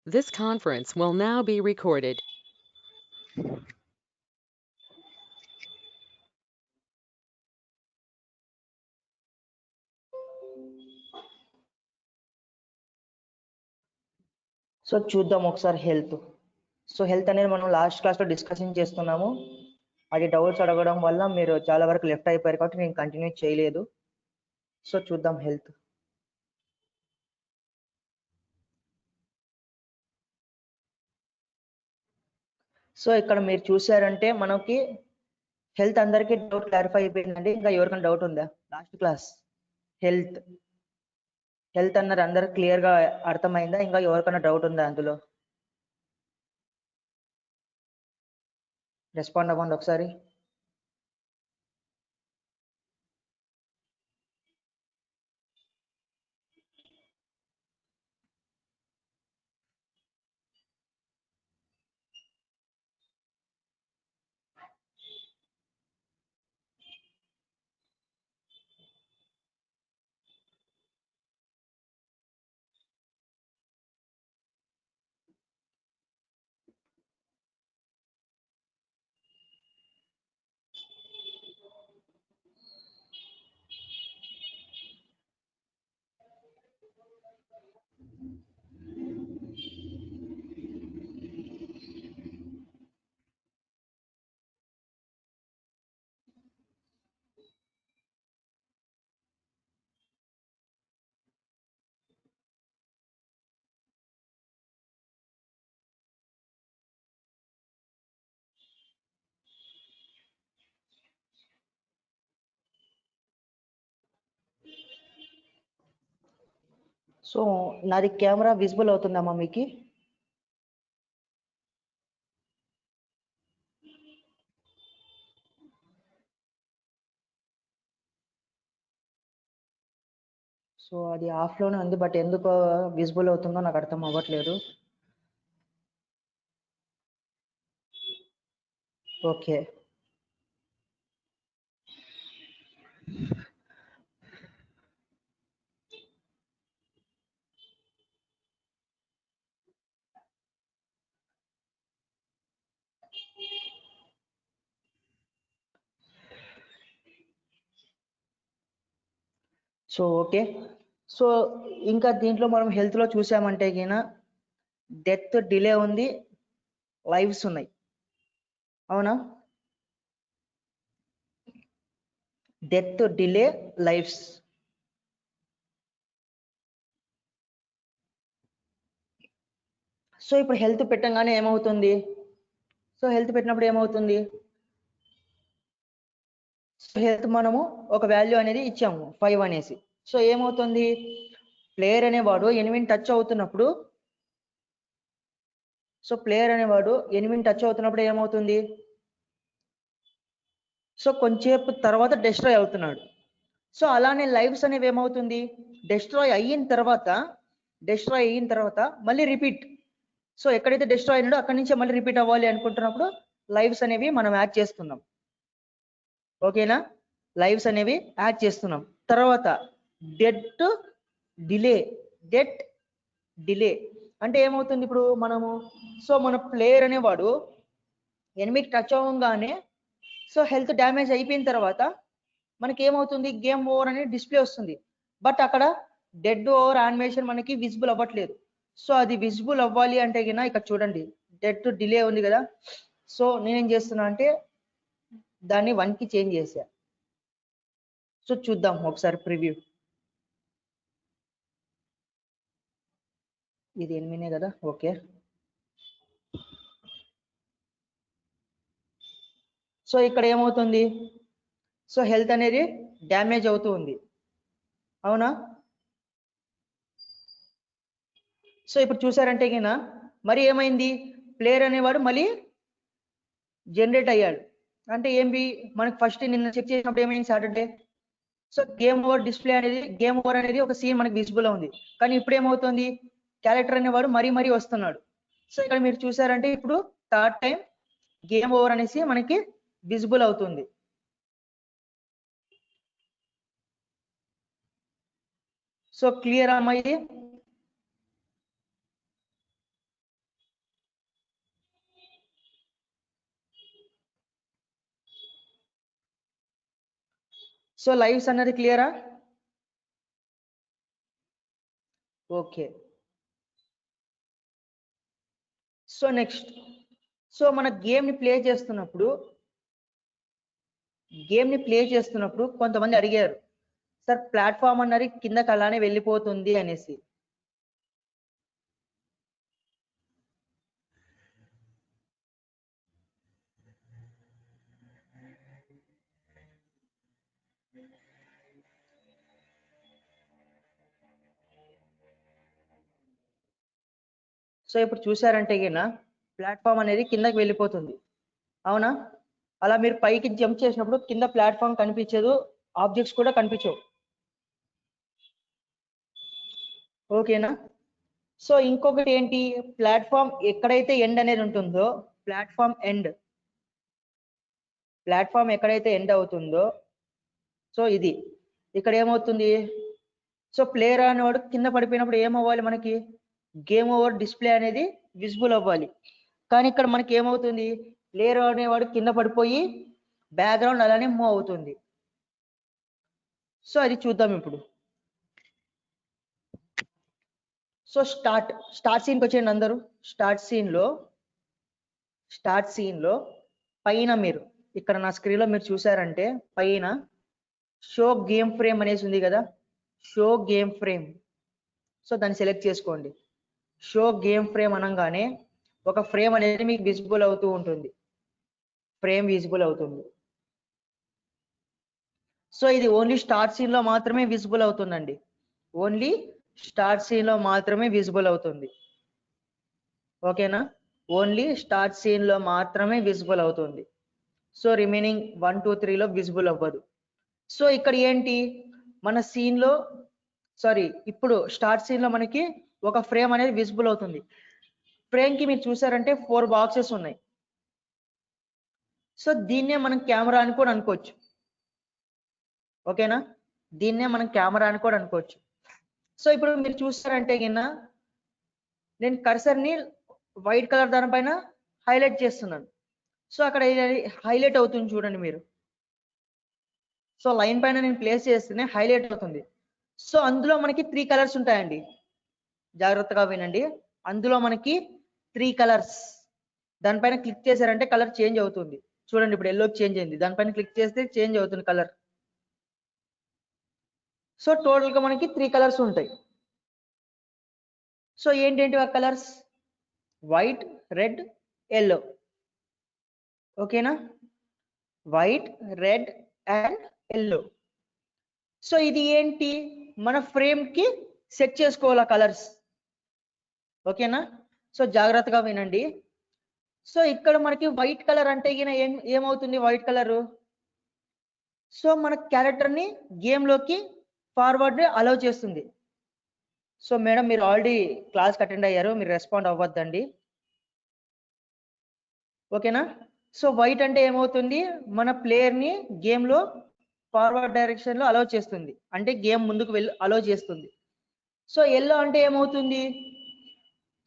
This conference will now be recorded. So చూద్దాం ఒకసారి health. So health అనేది మనం లాస్ట్ క్లాస్లో డిస్కషన్ చేస్తున్నాము. అది డౌట్స్ అడగడం వల్ల మీరు చాలా వరకు లెఫ్ట్ అయిపోయారు కాబట్టి నేను కంటిన్యూ చేయలేదు. సో చూద్దాం హెల్త్. సో ఇక్కడ మీరు చూసారంటే మనకి హెల్త్ అందరికీ డౌట్ క్లారిఫై అయిపోయిందండి. ఇంకా ఎవరికైనా డౌట్ ఉందా? లాస్ట్ క్లాస్ హెల్త్ హెల్త్ అన్నది అందరికి క్లియర్గా అర్థమైందా? ఇంకా ఎవరికైనా డౌట్ ఉందా? అందులో రెస్పాండ్ అవ్వండి ఒకసారి. సో నాది కెమెరా విజిబుల్ అవుతుందమ్మా మీకు? సో అది ఆఫ్లోనే ఉంది, బట్ ఎందుకు విజిబుల్ అవుతుందో నాకు అర్థం అవ్వట్లేదు. Okay, so okay. సో ఇంకా దీంట్లో మనం హెల్త్లో చూసామంటే గిన డెత్ డిలే ఉంది, లైవ్స్ ఉన్నాయి, అవునా? Death delay lives. సో ఇప్పుడు హెల్త్ పెట్టంగానే ఏమవుతుంది? సో హెల్త్ పెట్టినప్పుడు ఏమవుతుంది? హెల్త్ మనము ఒక వాల్యూ అనేది ఇచ్చాము 5 అనేసి. సో ఏమవుతుంది? ప్లేయర్ అనేవాడు ఎనిమిది టచ్ అవుతున్నప్పుడు, సో ప్లేయర్ అనేవాడు ఎనిమిది టచ్ అవుతున్నప్పుడు ఏమవుతుంది? సో కొంచెంసేపు తర్వాత డెస్ట్రాయ్ అవుతున్నాడు. సో అలానే లైవ్స్ అనేవి ఏమవుతుంది? డెస్ట్రాయ్ అయిన తర్వాత మళ్ళీ రిపీట్. సో ఎక్కడైతే డెస్ట్రాయ్ అయినాడో అక్కడి నుంచే మళ్ళీ రిపీట్ అవ్వాలి అనుకుంటున్నప్పుడు లైవ్స్ అనేవి మనం యాడ్ చేస్తున్నాం. ఓకేనా? లైవ్స్ అనేవి యాడ్ చేస్తున్నాం. తర్వాత డెత్ డిలే అంటే ఏమవుతుంది? ఇప్పుడు మనము సో మన ప్లేయర్ అనేవాడు ఎనిమిది టచ్ అవ్వగానే సో హెల్త్ డ్యామేజ్ అయిపోయిన తర్వాత మనకి ఏమవుతుంది? గేమ్ ఓవర్ అనేది డిస్ప్లే వస్తుంది, బట్ అక్కడ డెడ్ ఓవర్ యానిమేషన్ మనకి విజిబుల్ అవ్వట్లేదు. సో అది విజిబుల్ అవ్వాలి అంటే గిన ఇక్కడ చూడండి డెడ్ డిలే ఉంది కదా. సో నేనేం చేస్తున్నా అంటే దాన్ని 1కి చేంజ్ చేశా. సో చూద్దాం ఒకసారి ప్రివ్యూ. ఇది 8 కదా, ఓకే. సో ఇక్కడ ఏమవుతుంది? సో హెల్త్ అనేది డ్యామేజ్ అవుతూ ఉంది, అవునా? సో ఇప్పుడు చూసారంటే గిన మరి ఏమైంది? ప్లేయర్ అనేవాడు మళ్ళీ జనరేట్ అయ్యాడు. అంటే ఏంటి మనకి ఫస్ట్ నిన్న చెక్ చేసినప్పుడు ఏమైంది సాటర్డే? సో గేమ్ ఓవర్ అనేది ఒక సీన్ మనకి విజిబుల్ ఉంది, కానీ ఇప్పుడు ఏమవుతుంది? క్యారెక్టర్ అనేవాడు మరీ వస్తున్నాడు. సో ఇక్కడ మీరు చూసారంటే ఇప్పుడు థర్డ్ టైం గేమ్ ఓవర్ అనేసి మనకి విజిబుల్ అవుతుంది. సో క్లియర్ అమ్మా ఇది? సో లైవ్స్ అన్నది క్లియరా? ఓకే. సో నెక్స్ట్, సో మన గేమ్ని ప్లే చేస్తున్నప్పుడు కొంతమంది అడిగారు, సార్ ప్లాట్ఫామ్ అన్నది కిందకి అలానే వెళ్ళిపోతుంది అనేసి. సో ఇప్పుడు చూసారంటే గిన ప్లాట్ఫామ్ అనేది కిందకి వెళ్ళిపోతుంది, అవునా? అలా మీరు పైకి జంప్ చేసినప్పుడు కింద ప్లాట్ఫామ్ కనిపించదు, ఆబ్జెక్ట్స్ కూడా కనిపించవు. ఓకేనా? సో ఇంకొకటి ఏంటి, ప్లాట్ఫామ్ ఎక్కడైతే ఎండ్ అనేది ఉంటుందో, ప్లాట్ఫామ్ ఎక్కడైతే ఎండ్ అవుతుందో, సో ఇది ఇక్కడ ఏమవుతుంది, సో ప్లేయర్ అనేవాడు కింద పడిపోయినప్పుడు ఏమవ్వాలి, మనకి గేమ్ ఓవర్ డిస్ప్లే అనేది విజిబుల్ అవ్వాలి. కానీ ఇక్కడ మనకి ఏమవుతుంది, ప్లేయర్ అనేవాడు కింద పడిపోయి బ్యాక్గ్రౌండ్ అలానే మూవ్ అవుతుంది. సో అది చూద్దాం ఇప్పుడు. సో స్టార్ట్ సీన్కి వచ్చేయండి అందరూ. స్టార్ట్ సీన్ లో పైన మీరు ఇక్కడ నా స్క్రీన్ లో మీరు చూసారంటే పైన షో గేమ్ ఫ్రేమ్ అనేసి ఉంది కదా, షో గేమ్ ఫ్రేమ్. సో దాన్ని సెలెక్ట్ చేసుకోండి. షో గేమ్ ఫ్రేమ్ అనగానే ఒక ఫ్రేమ్ అనేది మీకు విజిబుల్ అవుతూ ఉంటుంది, సో ఇది ఓన్లీ స్టార్ట్ సీన్ లో మాత్రమే విజిబుల్ అవుతుందండి, ఓన్లీ స్టార్ట్ సీన్ లో మాత్రమే విజిబుల్ అవుతుంది. ఓకేనా? ఓన్లీ స్టార్ట్ సీన్ లో మాత్రమే విజిబుల్ అవుతుంది. సో రిమైనింగ్ 1 2 3 లో విజిబుల్ అవ్వదు. సో ఇక్కడ ఏంటి, మన సీన్ లో ఇప్పుడు స్టార్ట్ సీన్ లో మనకి ఒక ఫ్రేమ్ అనేది విజిబుల్ అవుతుంది. ఫ్రేమ్ కి మీరు చూసారంటే 4 బాక్సెస్ ఉన్నాయి. సో దీన్నే మనం కెమెరా అని కూడా అనుకోవచ్చు. ఓకేనా? దీన్నే మనం కెమెరా అని కూడా అనుకోవచ్చు. సో ఇప్పుడు మీరు చూసారంటే కింద నేను కర్సర్ని వైట్ కలర్ దానిపైన హైలైట్ చేస్తున్నాను. సో అక్కడ హైలైట్ అవుతుంది చూడండి మీరు. సో లైన్ పైన నేను ప్లేస్ చేస్తేనే హైలైట్ అవుతుంది. సో అందులో మనకి 3 కలర్స్ ఉంటాయండి, జాగ్రత్తగా వినండి. అందులో మనకి 3 కలర్స్, దానిపైన క్లిక్ చేశారంటే కలర్ చేంజ్ అవుతుంది. చూడండి ఇప్పుడు ఎల్లోకి చేంజ్ అయింది, దానిపైన క్లిక్ చేస్తే చేంజ్ అవుతుంది కలర్. సో టోటల్ గా మనకి 3 కలర్స్ ఉంటాయి. సో ఏంటేంటి ఆ కలర్స్, వైట్, రెడ్, ఎల్లో. ఓకేనా? White, red and yellow. So ఇది ఏంటి, మన ఫ్రేమ్ కి సెట్ చేసుకోవాలి కలర్స్. ఓకేనా? సో జాగ్రత్తగా వినండి. సో ఇక్కడ మనకి వైట్ కలర్ అంటే ఏమవుతుంది, వైట్ కలర్ సో మన క్యారెక్టర్ ని గేమ్ లోకి ఫార్వర్డ్ అలౌ చేస్తుంది. సో మేడం మీరు ఆల్రెడీ క్లాస్ అటెండ్ అయ్యారు, మీరు రెస్పాండ్ అవ్వద్దండి. ఓకేనా? సో వైట్ అంటే ఏమవుతుంది, మన ప్లేయర్ ని గేమ్ లో ఫార్వర్డ్ డైరెక్షన్ లో అలౌ చేస్తుంది, అంటే గేమ్ ముందుకు వెళ్ళి అలౌ చేస్తుంది. సో ఎల్లో అంటే ఏమవుతుంది,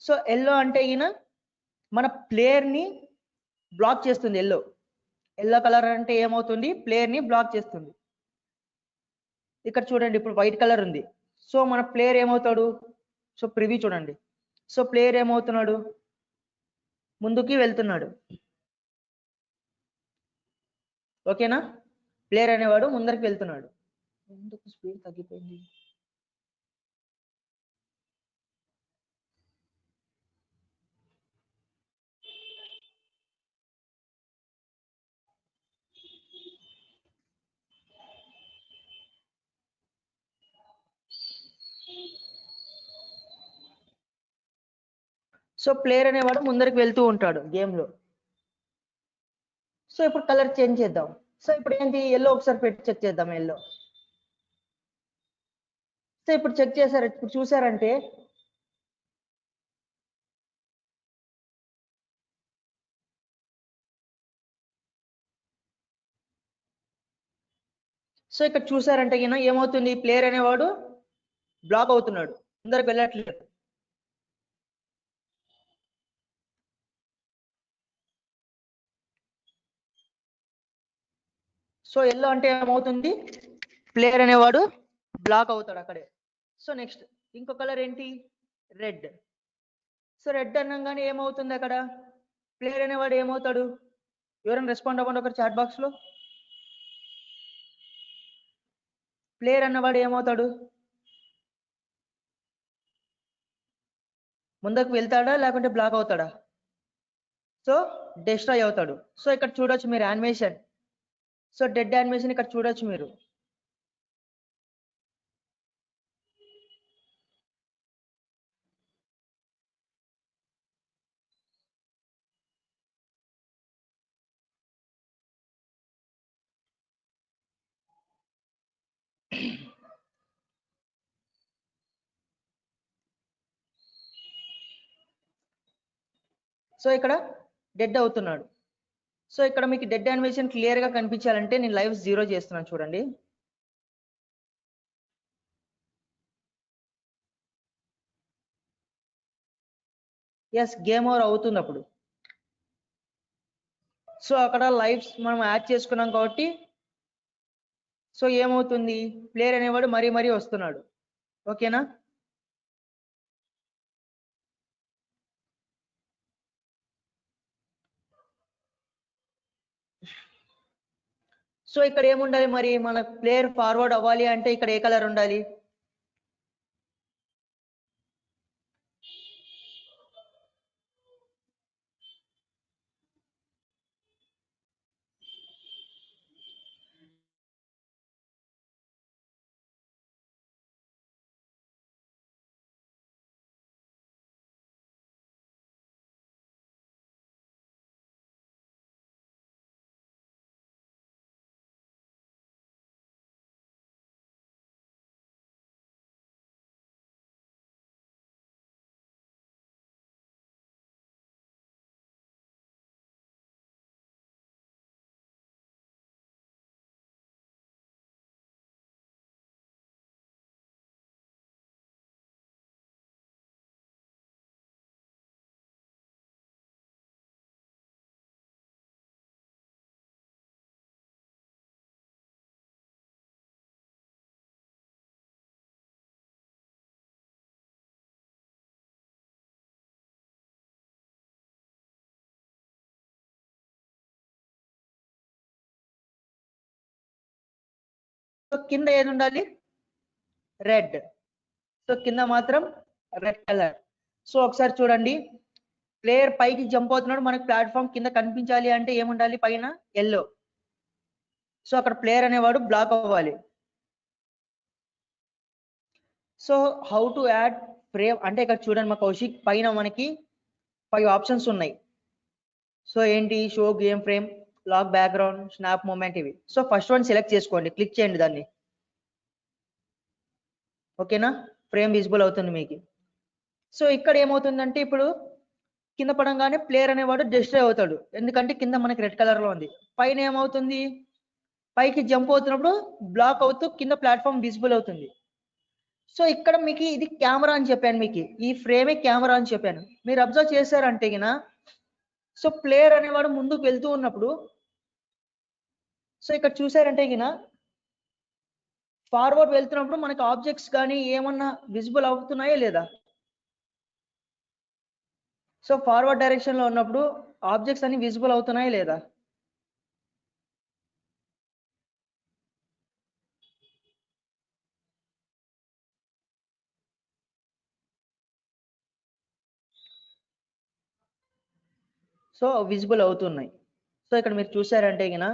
సో ఎల్లో అంటే మన ప్లేయర్ ని బ్లాక్ చేస్తుంది. ఎల్లో కలర్ అంటే ఏమవుతుంది, ప్లేయర్ ని బ్లాక్ చేస్తుంది. ఇక్కడ చూడండి ఇప్పుడు వైట్ కలర్ ఉంది, సో మన ప్లేయర్ ఏమవుతాడు, సో ప్రివ్యూ చూడండి. సో ప్లేయర్ ఏమవుతున్నాడు, ముందుకి వెళ్తున్నాడు. ఓకేనా? ప్లేయర్ అనేవాడు ముందరికి వెళ్తున్నాడు. ఎందుకు స్పీడ్ తగ్గిపోయింది? సో ప్లేయర్ అనేవాడు ముందరికి వెళ్తూ ఉంటాడు గేమ్ లో. సో ఇప్పుడు కలర్ చేంజ్ చేద్దాం. సో ఇప్పుడు ఏంటి, ఎల్లో ఒకసారి పెట్టి చెక్ చేద్దాం. ఎల్లో, సో ఇప్పుడు చెక్ చేశారు, ఇప్పుడు చూసారంటే సో ఇక్కడ చూసారంటే ఏమవుతుంది, ప్లేయర్ అనేవాడు బ్లాక్ అవుతున్నాడు, ముందరికి వెళ్ళట్లేదు. సో ఎల్లో అంటే ఏమవుతుంది, ప్లేయర్ అనేవాడు బ్లాక్ అవుతాడు అక్కడే. సో నెక్స్ట్ ఇంకో కలర్ ఏంటి, రెడ్. సో రెడ్ అనగానే ఏమవుతుంది అక్కడ, ప్లేయర్ అనేవాడు ఏమవుతాడు, ఎవరైనా రెస్పాండ్ అవ్వండి ఒకటి చాట్ బాక్స్ లో. ప్లేయర్ అన్నవాడు ఏమవుతాడు, ముందుకు వెళ్తాడా లేకుంటే బ్లాక్ అవుతాడా, సో డిస్ట్రాయ్ అవుతాడు. సో ఇక్కడ చూడొచ్చు మీరు యానిమేషన్, సో డెడ్ యానిమేషన్ ఇక్కడ చూడొచ్చు మీరు. సో ఇక్కడ డెడ్ అవుతున్నాడు. సో ఇక్కడ మీకు డెడ్ యానిమేషన్ క్లియర్ గా కనిపించాలంటే నేను లైవ్ 0 చేస్తున్నాను చూడండి. ఎస్, గేమ్ ఓవర్ అవుతుంది అప్పుడు. సో అక్కడ లైవ్స్ మనం యాడ్ చేసుకున్నాం కాబట్టి సో ఏమవుతుంది, ప్లేయర్ అనేవాడు మరీ మరీ వస్తున్నాడు. ఓకేనా. సో ఇక్కడ ఏముండాలి మరి, మన ప్లేయర్ ఫార్వర్డ్ అవ్వాలి అంటే ఇక్కడ ఏ కలర్ ఉండాలి, సో కింద ఏది ఉండాలి, రెడ్. సో కింద మాత్రం రెడ్ కలర్. సో ఒకసారి చూడండి, ప్లేయర్ పైకి జంప్ అవుతున్నాడు, మనకు ప్లాట్ఫామ్ కింద కనిపించాలి అంటే ఏముండాలి, పైన ఎల్లో. సో అక్కడ ప్లేయర్ అనేవాడు బ్లాక్ అవ్వాలి. So how to add frame అంటే ఇక్కడ చూడండి మా కౌశిక్ పైన మనకి 5 ఆప్షన్స్ ఉన్నాయి. సో ఏంటి, show game frame, lock background, snap moment, ఇవి. సో ఫస్ట్ వన్ సెలెక్ట్ చేసుకోండి, క్లిక్ చేయండి దాన్ని. ఓకేనా, ఫ్రేమ్ విజిబుల్ అవుతుంది మీకు. సో ఇక్కడ ఏమవుతుందంటే ఇప్పుడు కింద పడంగానే ప్లేయర్ అనేవాడు డిస్ట్రాయ్ అవుతాడు, ఎందుకంటే కింద మనకి రెడ్ కలర్ లో ఉంది. పైన ఏమవుతుంది, పైకి జంప్ అవుతున్నప్పుడు బ్లాక్ అవుతూ కింద ప్లాట్ఫామ్ విజిబుల్ అవుతుంది. సో ఇక్కడ మీకు ఇది కెమెరా అని చెప్పాను, మీకు ఈ ఫ్రేమే కెమెరా అని చెప్పాను. మీరు అబ్జర్వ్ చేశారంటే గిన, సో ప్లేయర్ అనేవాడు ముందుకు వెళ్తూ ఉన్నప్పుడు, సో ఇక్కడ చూసారంటే గిన ఫార్వర్డ్ వెళ్తున్నప్పుడు మనకి ఆబ్జెక్ట్స్ కానీ ఏమన్నా విజిబుల్ అవుతున్నాయా లేదా. సో ఫార్వర్డ్ డైరెక్షన్ లో ఉన్నప్పుడు ఆబ్జెక్ట్స్ అన్ని విజిబుల్ అవుతున్నాయా లేదా. సో విజిబుల్ అవుతున్నాయి. సో ఇక్కడ మీరు చూసారంటే గిన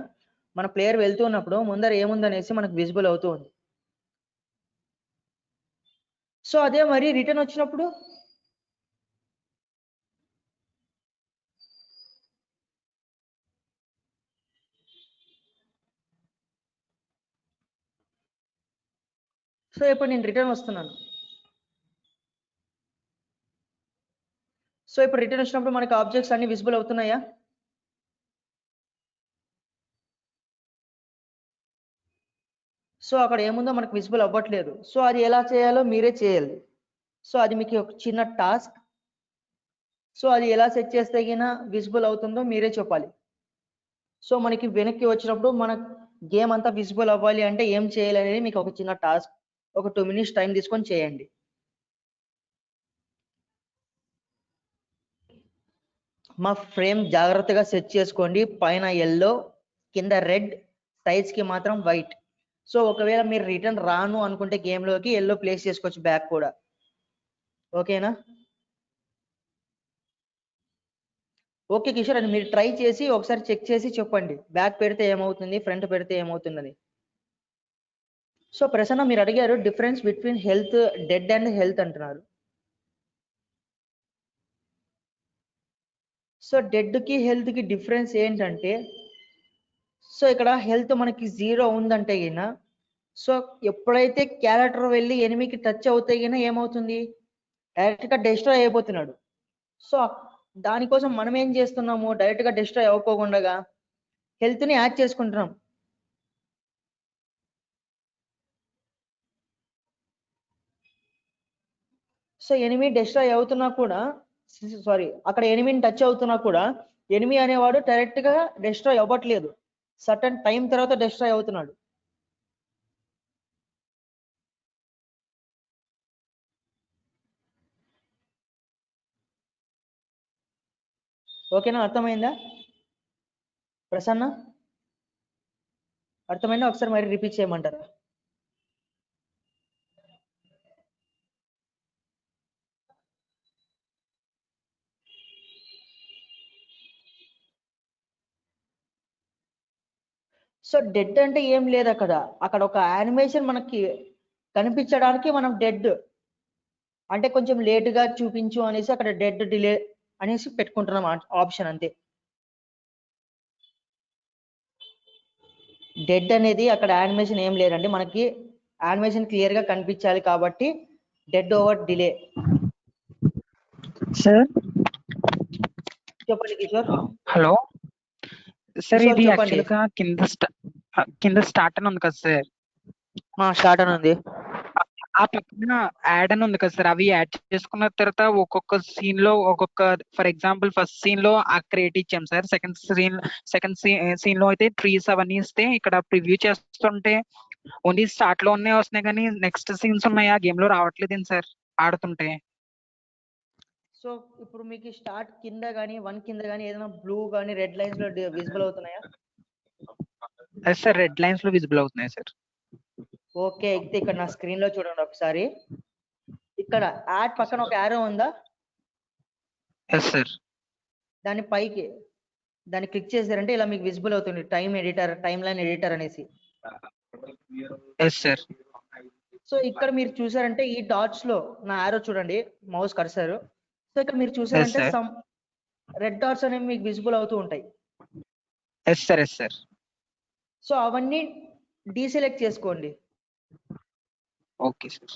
మన ప్లేయర్ వెళ్తూ ఉన్నప్పుడు ముందర ఏముందనేసి మనకు విజిబుల్ అవుతూ ఉంది. సో అదే మరి రిటర్న్ వచ్చినప్పుడు, సో ఇప్పుడు నేను రిటర్న్ వస్తున్నాను. సో ఇప్పుడు రిటర్న్ వచ్చినప్పుడు మనకి ఆబ్జెక్ట్స్ అన్ని విజిబుల్ అవుతున్నాయా. సో అక్కడ ఏముందో మనకు విజిబుల్ అవ్వట్లేదు. సో అది ఎలా చేయాలో మీరే చేయాలి. సో అది మీకు ఒక చిన్న టాస్క్. సో అది ఎలా సెట్ చేస్తే గిన విజిబుల్ అవుతుందో మీరే చెప్పాలి. సో మనకి వెనక్కి వచ్చినప్పుడు మన గేమ్ అంతా విజిబుల్ అవ్వాలి అంటే ఏం చేయాలి అనేది మీకు ఒక చిన్న టాస్క్. ఒక 2 మినిట్స్ టైం తీసుకొని చేయండి. మా ఫ్రేమ్ జాగ్రత్తగా సెట్ చేసుకోండి. పైన ఎల్లో, కింద రెడ్, సైజ్ కి మాత్రం వైట్. సో ఒకవేళ మీరు రిటర్న్ రాను అనుకుంటే గేమ్లోకి ఎల్లో ప్లేస్ చేసుకోవచ్చు బ్యాక్ కూడా. ఓకేనా? ఓకే కిషోర్, అని మీరు ట్రై చేసి ఒకసారి చెక్ చేసి చెప్పండి, బ్యాక్ పెడితే ఏమవుతుంది, ఫ్రంట్ పెడితే ఏమవుతుందని. సో ప్రసన్న, మీరు అడిగారు difference between health, dead and health అంటున్నారు. సో డెడ్ కి హెల్త్ కి డిఫరెన్స్ ఏంటంటే, సో ఇక్కడ హెల్త్ మనకి 0 ఉందంటే గిన, సో ఎప్పుడైతే క్యారెక్టర్ వెళ్ళి ఎనిమికి టచ్ అవుతే గిన ఏమవుతుంది, డైరెక్ట్ గా డిస్ట్రాయ్ అయిపోతున్నాడు. సో దానికోసం మనం ఏం చేస్తున్నాము, డైరెక్ట్ గా డిస్ట్రాయ్ అవ్వకోకుండా హెల్త్ ని యాడ్ చేసుకుంటున్నాం. సో ఎనిమి డిస్ట్రాయ్ అవుతున్నా కూడా, సారీ, అక్కడ ఎనిమిని టచ్ అవుతున్నా కూడా ఎనిమి అనేవాడు డైరెక్ట్ గా డిస్ట్రాయ్ అవ్వట్లేదు, సర్టన్ టైం తర్వాత డిస్ట్రాయ్ అవుతున్నాడు. ఓకేనా? అర్థమైందా ప్రసన్న? అర్థమైందా? ఒకసారి మరి రిపీట్ చేయమంటారా? సో డెడ్ అంటే ఏం లేదు అక్కడ, అక్కడ ఒక యానిమేషన్ మనకి కనిపించడానికి మనం డెడ్ అంటే కొంచెం లేటుగా చూపించు అనేసి అక్కడ డెడ్ డిలే అనేసి పెట్టుకుంటున్నాం ఆప్షన్, అంతే. డెడ్ అనేది అక్కడ యానిమేషన్ ఏం లేదండి, మనకి యానిమేషన్ క్లియర్ గా కనిపించాలి కాబట్టి డెడ్ ఓవర్ డిలే. సార్ చెప్పండి కిషోర్. హలో సార్, కిషోర్ ఇది చెప్పండి. యాక్చువల్ గా కింద స్టార్ట్ అని ఉంది కదా సార్, స్టార్ట్ అని ఉంది. ఆ పక్కన యాడ్ అని ఉంది కదా సార్, అవి యాడ్ చేసుకున్న తర్వాత ఒక్కొక్క సీన్ లో ఒక్కొక్క, ఫర్ ఎగ్జాంపుల్ ఫస్ట్ సీన్ లో ఆ క్రియేట్ ఇచ్చాం సార్, సెకండ్ సీన్ లో అయితే ట్రీస్ అవన్నీ ఇస్తే, ఇక్కడ ప్రివ్యూ చేస్తుంటే ఓన్లీ స్టార్ట్ లో ఉన్నాయి వస్తున్నాయి కానీ నెక్స్ట్ సీన్స్ ఉన్నాయి ఆ గేమ్ లో రావట్లేదు సార్ ఆడుతుంటే. సో ఇప్పుడు మీకు స్టార్ట్ కింద కానీ 1 కింద కానీ ఏదైనా బ్లూ కానీ రెడ్ లైన్స్ లో విజిబుల్ అవుతున్నాయా? సార్ రెడ్ లైన్స్ లో విజిబుల్ అవుతున్నాయి సార్. ఓకే, అయితే ఇక్కడ నా స్క్రీన్ లో చూడండి ఒకసారి. ఇక్కడ యాడ్ పక్కన ఒక యారో ఉందా? Yes sir. దాని పైకి దాన్ని క్లిక్ చేశారంటే ఇలా మీకు విజిబుల్ అవుతుంది, టైమ్ లైన్ ఎడిటర్ అనేసి. Yes sir. సో ఇక్కడ మీరు చూసారంటే ఈ డాట్స్ లో నా యారో చూడండి, మౌస్ కర్సర్. సో ఇక్కడ మీరు చూసారంటే sir. సమ్ రెడ్ డాట్స్ అనేవి మీకు విజిబుల్ అవుతూ ఉంటాయి. Yes sir, yes sir. So అవన్నీ డీసెలెక్ట్ చేసుకోండి. Okay sir.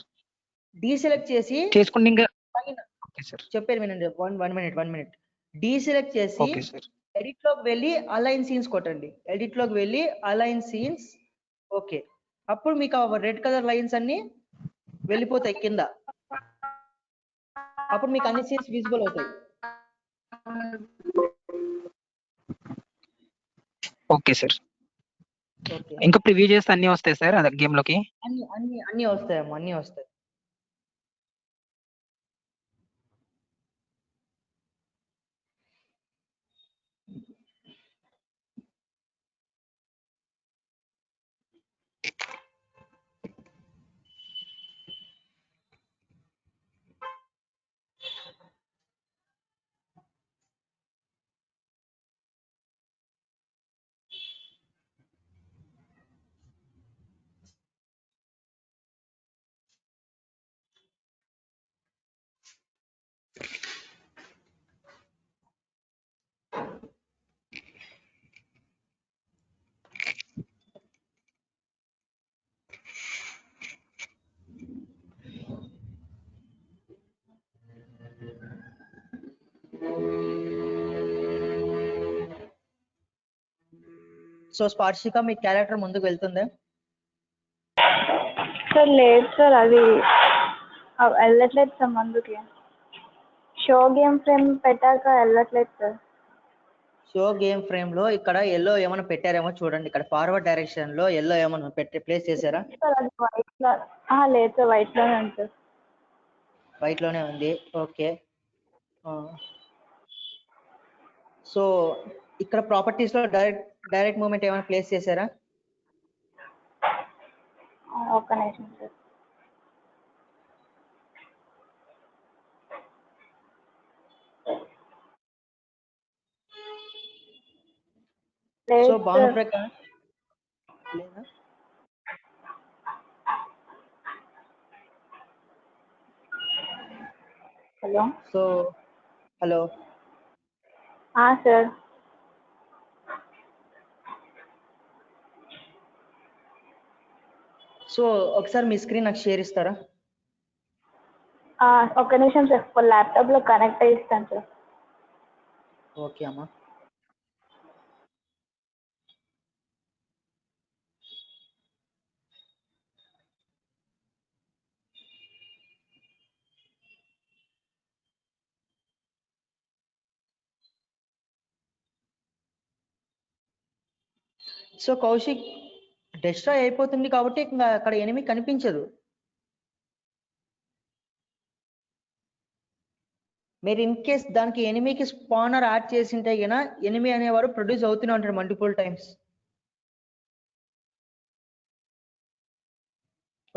డీసెలెక్ట్ చేసి చేసుకోండి ఇంకా. పైన ఓకే సార్. చెప్పేది వినండి, వన్ మినిట్. డీసెలెక్ట్ చేసి ఓకే సార్. ఎడిట్ లోకి వెళ్ళి అలైన్ సీన్స్ కొట్టండి. ఎడిట్ లోకి వెళ్ళి అలైన్ సీన్స్. ఓకే, అప్పుడు మీకు ఆ రెడ్ కలర్ లైన్స్ అన్ని వెళ్ళిపోతాయి కింద. అప్పుడు మీకు అన్ని సీన్స్ విజిబుల్ అవుతాయి. Okay sir. ఓకే, ఇంకా ప్రివ్యూ చేస్తే అన్ని వస్తాయి సార్ అదే గేమ్ లోకి? అన్ని వస్తాయమ్మా, అన్ని వస్తాయి. సో స్పార్షిక, మీ క్యారెక్టర్ ముందుకు వెళ్తుందా? సార్ లేదు సార్, అది వెళ్ళట్లేదు సార్ ముందుకి. షో గేమ్ ఫ్రేమ్ పెట్టాక వెళ్ళట్లేదు సార్. షో గేమ్ ఫ్రేమ్ లో ఇక్కడ ఎల్లో ఏమైనా పెట్టారేమో చూడండి. ఇక్కడ ఫార్వర్డ్ డైరెక్షన్ లో ఎల్లో ఏమైనా ప్లేస్ చేశారా? సార్ అది వైట్ లో లేదు సార్, వైట్ లోనే ఉంది సార్. వైట్ లోనే ఉంది. ఓకే. సో ఇక్కడ ప్రాపర్టీస్ లో డైరెక్ట్ మూవ్మెంట్ ఏమైనా ప్లేస్ చేశారా? ఒక్క నిమిషం సార్. సో లేదు భాను సార్. ప్రకాష్ లేదా? Hello so hello, sir. So ఒకసారి మీ స్క్రీన్ నాకు షేర్ ఇస్తారా? ఒక్క నిమిషం సార్, ల్యాప్టాప్ లో కనెక్ట్ అయ్యి ఇస్తాను సార్. ఓకే అమ్మా. సో కౌశిక్ డెస్ట్రాయ్ అయిపోతుంది కాబట్టి ఇంకా అక్కడ ఎనిమి కనిపించదు. మీరు ఇన్ కేస్ దానికి ఎనిమికి స్పానర్ యాడ్ చేసింటే గన ఎనిమి అనేవారు ప్రొడ్యూస్ అవుతూనే ఉంటాడు మల్టిపుల్ టైమ్స్.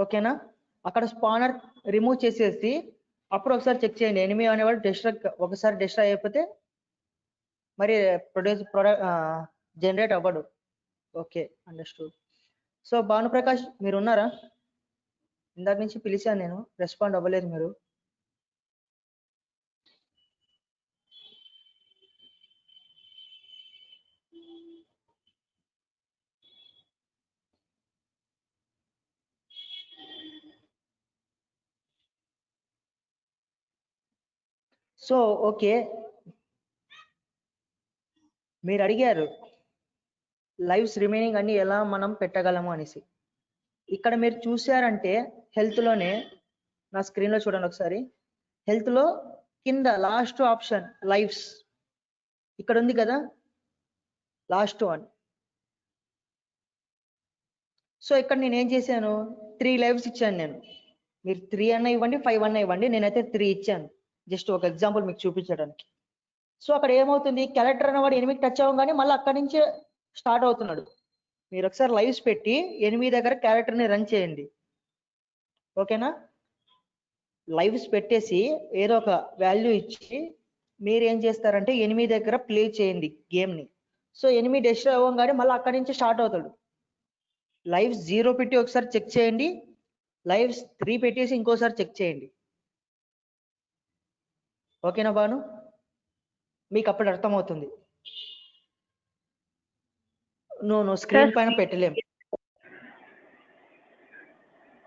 ఓకేనా? అక్కడ స్పానర్ రిమూవ్ చేసేసి అప్పుడు ఒకసారి చెక్ చేయండి. ఎనిమి అనేవాడు ఒకసారి డెస్ట్రాయ్ అయిపోతే మరి జనరేట్ అవ్వడు. Okay, understood. సో భానుప్రకాష్ మీరు ఉన్నారా? ఇందాక నుంచి పిలిచాను నేను, రెస్పాండ్ అవ్వలేదు మీరు. సో ఓకే, మీరు అడిగారు లైవ్స్ రిమైనింగ్ అన్ని ఎలా మనం పెట్టగలము అనేసి. ఇక్కడ మీరు చూసారంటే హెల్త్ లోనే, నా స్క్రీన్ లో చూడండి ఒకసారి. హెల్త్ లో కింద లాస్ట్ ఆప్షన్ లైవ్స్ ఇక్కడ ఉంది కదా, లాస్ట్ వన్. సో ఇక్కడ నేను ఏం చేశాను, 3 లైవ్స్ ఇచ్చాను నేను. మీరు 3 అన్న ఇవ్వండి, 5 అన్న ఇవ్వండి, నేనైతే 3 ఇచ్చాను. జస్ట్ ఒక ఎగ్జాంపుల్ మీకు చూపించడానికి. సో అక్కడ ఏమవుతుంది, క్యారెక్టర్ అనేవాడు 8 టచ్ అవ్వగానే మళ్ళీ అక్కడి నుంచే స్టార్ట్ అవుతున్నాడు. మీరు ఒకసారి లైవ్స్ పెట్టి 8 దగ్గర క్యారెక్టర్ని రన్ చేయండి. ఓకేనా? లైవ్స్ పెట్టేసి ఏదో ఒక వాల్యూ ఇచ్చి మీరు ఏం చేస్తారంటే 8 దగ్గర ప్లే చేయండి గేమ్ని. సో 8 డెస్ట్రాయ్ అవ్వగానే మళ్ళీ అక్కడి నుంచి స్టార్ట్ అవుతాడు. లైవ్స్ 0 పెట్టి ఒకసారి చెక్ చేయండి, లైవ్స్ 3 పెట్టేసి ఇంకోసారి చెక్ చేయండి. ఓకేనా బాను? మీకు అప్పుడు అర్థమవుతుంది. నువ్వు స్క్రీన్ పైన పెట్టలేం.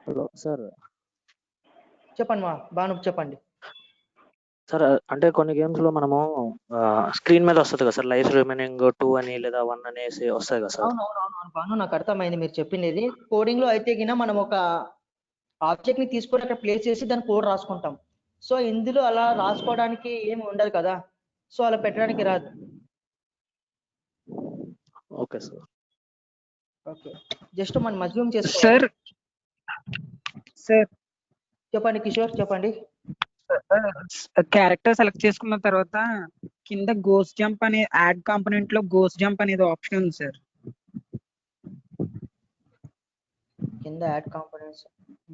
Hello sir. చెప్పండి మా బాను, చెప్పండి సార్. అంటే కొన్ని గేమ్స్ లో మనము స్క్రీన్ మీద వస్తుంది కదా సార్, లైఫ్ రిమైనింగ్ 2 అని లేదా 1 అనేసి వస్తాయి కదా సార్. అవును బాను, నాకు అర్థమైంది మీరు చెప్పింది. కోడింగ్ లో అయితే గిన మనం ఒక ఆబ్జెక్ట్ ని తీసుకొని అక్కడ ప్లేస్ చేసి దాని కోడ్ రాసుకుంటాం. సో ఇందులో అలా రాసుకోవడానికి ఏమి ఉండదు కదా, సో అలా పెట్టడానికి రాదు. Okay sir. ఓకే, జస్ట్ మనం అజ్యూమ్ చేసుకోవాలి. సార్ సార్ చెప్పండి కిషోర్, చెప్పండి. క్యారెక్టర్ సెలెక్ట్ చేసుకున్న తర్వాత కింద గోస్ జంప్ అనే యాడ్ కాంపోనెంట్ లో గోస్ జంప్ అనేది ఆప్షన్ ఉంది సార్. కింద యాడ్ కాంపోనెంట్స్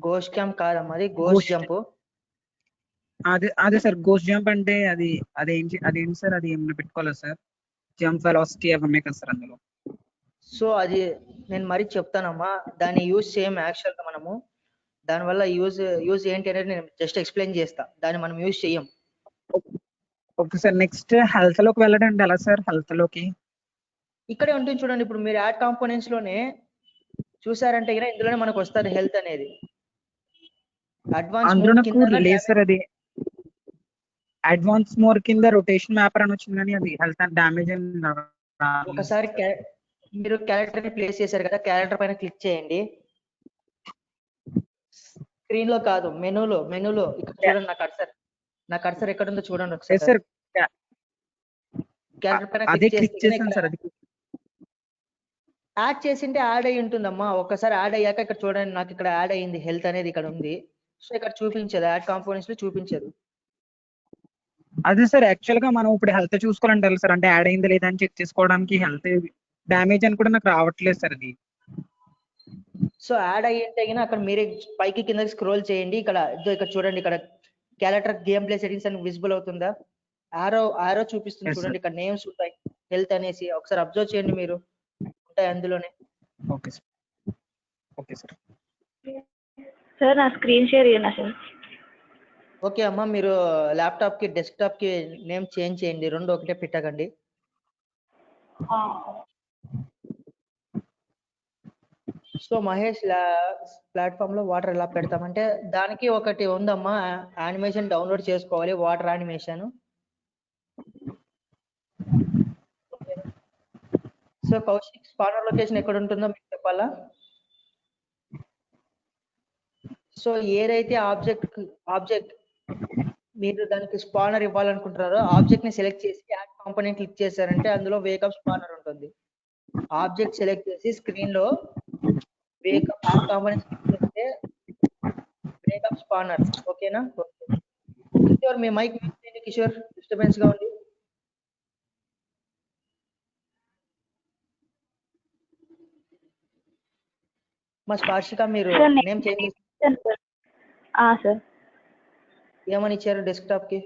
గోస్ట్ క్యాంప్ కాదమ్మా, అది గోస్ట్ జంప్. అదే సార్, గోస్ జంప్ అంటే అదేంటి సార్, అది ఏమైనా పెట్టుకోవాలా సార్? జంప్ వెలాసిటీ అవన్నీ కదా సార్ అందులో. సో అది నేను మరీ చెప్తానమ్మా, దాని యూజ్ సేమ్ యాక్చువల్గా మనము దానివల్ల యూజ్ ఏంటి అనేది నేను జస్ట్ ఎక్స్ప్లెయిన్ చేస్తా. దాన్ని మనం యూజ్ చెయ్యం. Okay sir. నెక్స్ట్ హెల్త్ లోకి వెళ్ళడం ఎలా సార్? హెల్త్ లోకి ఇక్కడే ఉంటుంది చూడండి. ఇప్పుడు మీరు యాడ్ కాంపోనెంట్స్ లోనే చూసారంటే కదా, ఇందులోనే మనకు వస్తుంది హెల్త్ అనేది. అడ్వాన్స్ అందులో మోడ్ నాకు కింద లేదు సార్, అది అడ్వాన్స్ మోడ్ కింద రొటేషన్ మ్యాపర్ అని వచ్చింది, కానీ అది హెల్త్ అండ్ డ్యామేజ్ అని ఒకసారి మీరు క్యారెక్టర్ ని ప్లేస్ చేశారు కదా, క్యారెక్టర్ పైన క్లిక్ చేయండి. స్క్రీన్ లో కాదు, మెనూలో ఇక్కడ చూడండి. నా కర్సర్ ఎక్కడ ఉందో చూడండి ఒకసారి. సార్ క్యారెక్టర్ పైన అదే క్లిక్ క్లిక్ చేస్తే చేశాను సార్. అది యాడ్ చేసింటే యాడ్ అయ్యి ఉంటుందమ్మా. ఒక్కసారి యాడ్ అయ్యాక ఇక్కడ చూడండి, నాకు ఇక్కడ యాడ్ అయ్యింది, హెల్త్ అనేది ఇక్కడ ఉంది. సో ఇక్కడ చూపించదు, యాడ్ కాంపోనెంట్స్ లో చూపించదు. అదే సార్, యాక్చువల్ గా మనం ఇప్పుడు హెల్త్ చూసుకోవాలంటే సార్, అంటే యాడ్ అయింది లేదా అని చెక్ చేసుకోవడానికి హెల్త్ డ్యామేజ్ అని కూడా నాకు రావట్లేదు సార్ అది. సో యాడ్ అయ్యి ఉంటే గిన అక్కడ మీరే పైకి కిందకి స్క్రోల్ చేయండి. ఇక్కడ చూడండి, ఇక్కడ క్యారెక్టర్ గేమ్ ప్లే సెట్టింగ్స్ అని విజిబుల్ అవుతుందా? ఆరో చూపిస్తుంది Yes, చూడండి, ఇక్కడ నేమ్స్ ఉంటాయి, హెల్త్ అనేసి ఒకసారి అబ్జర్వ్ చేయండి, మీరు ఉంటాయి అందులోనే. Okay sir. Okay sir. Sir నా స్క్రీన్ షేర్ ఇయ్యనా సార్? ఓకే అమ్మా, మీరు ల్యాప్టాప్ కి డెస్క్టాప్ కి నేమ్ చేంజ్ చేయండి, రెండు ఒకటే పెట్టకండి. సో మహేష్ ప్లాట్ఫామ్ లో వాటర్ ఎలా పెడతామంటే దానికి ఒకటి ఉందమ్మా, యానిమేషన్ డౌన్లోడ్ చేసుకోవాలి, water animation. So Kaushik spanner location ఎక్కడ ఉంటుందో మీకు చెప్పాలా? సో ఏదైతే ఆబ్జెక్ట్ మీరు దానికి స్పానర్ ఇవ్వాలనుకుంటున్నారో ఆబ్జెక్ట్ ని సెలెక్ట్ చేసి యాడ్ కాంపోనెంట్ క్లిక్ చేశారంటే అందులో వేకప్ స్పానర్ ఉంటుంది. ఆబ్జెక్ట్ సెలెక్ట్ చేసి స్క్రీన్ లో వేకప్ యాడ్ కాంపోనెంట్ క్లిక్ చేస్తే వేకప్ స్పానర్. ఓకేనా? కిషోర్ మీ మైక్ మ్యూట్ చేయండి, కిషోర్ డిస్టర్బెన్స్ గా ఉంది. మా స్పార్షిక మీరు నేమ్ చేంజ్ సార్ ఏమని ఇచ్చారు డెస్క్టాప్ కి?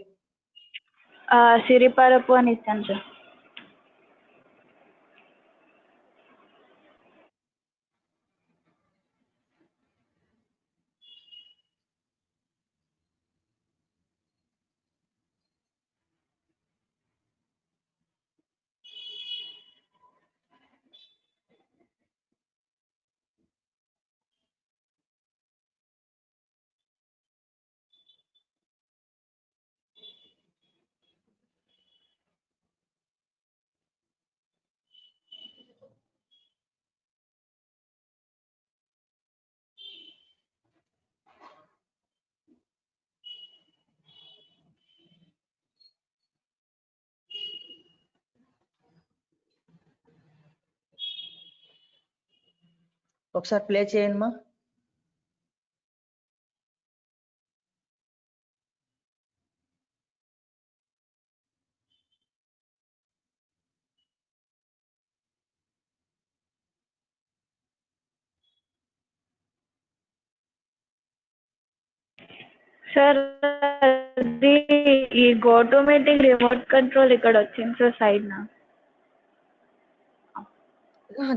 సిరిపరపు అని ఇచ్చాను సార్. ఒకసారి ప్లే చేయండి మా. సార్ అది ఈ go to meeting remote control ఇక్కడ వచ్చింది సార్ సైడ్ నా.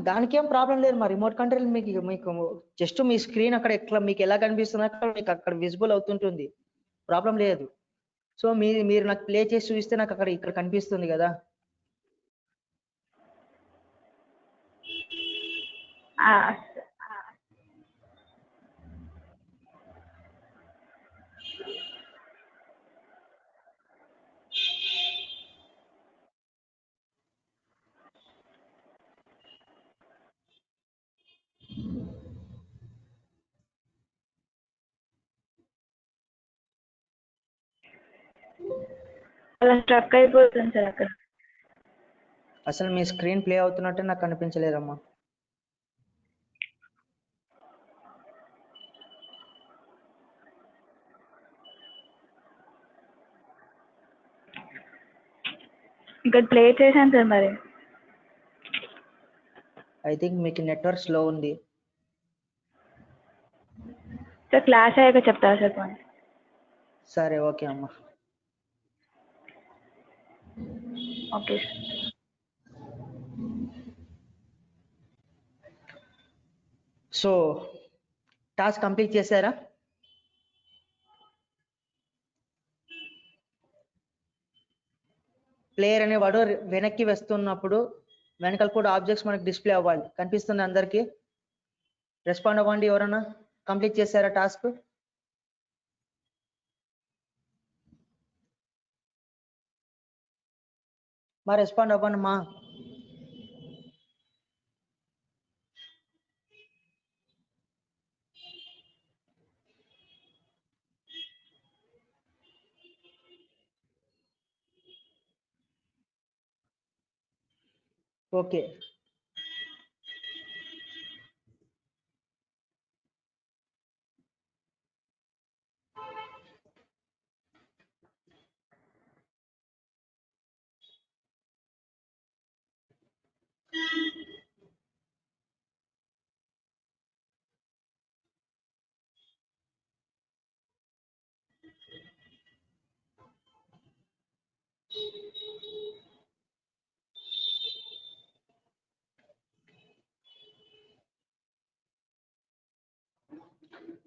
దానికి ఏం ప్రాబ్లం లేదు, మా రిమోట్ కంట్రోల్ మీకు జస్ట్ మీ స్క్రీన్ అక్కడ ఎట్లా మీకు ఎలా కనిపిస్తుందో అక్కడ మీకు అక్కడ విజిబుల్ అవుతుంటుంది, ప్రాబ్లం లేదు. సో మీరు నాకు ప్లే చేసి చూపిస్తే నాకు అక్కడ ఇక్కడ కనిపిస్తుంది కదా. అలా స్ట్రక్ అయిపోతుంది సార్ అక్కడ. అసలు మీ స్క్రీన్ ప్లే అవుతున్నట్టే నాకు కనిపించలేదమ్మా. ఇక్కడ ప్లే చేశాను సార్ మరి. ఐ థింక్ మీకు నెట్వర్క్ స్లో ఉంది. సార్ క్లాస్ అయ్యాక చెప్తారా సార్ పోనీ? సరే ఓకే అమ్మా. ఓకే. సో టాస్క్ కంప్లీట్ చేశారా? ప్లేయర్ అనేవాడు వెనక్కి వస్తున్నప్పుడు వెనకాల కూడా ఆబ్జెక్ట్స్ మనకు డిస్ప్లే అవ్వాలి, కనిపిస్తుంది అందరికి. రెస్పాండ్ అవ్వండి ఎవరన్నా, కంప్లీట్ చేశారా టాస్క్? మా రెస్పాండ్ అవ్వండి మా. ఓకే.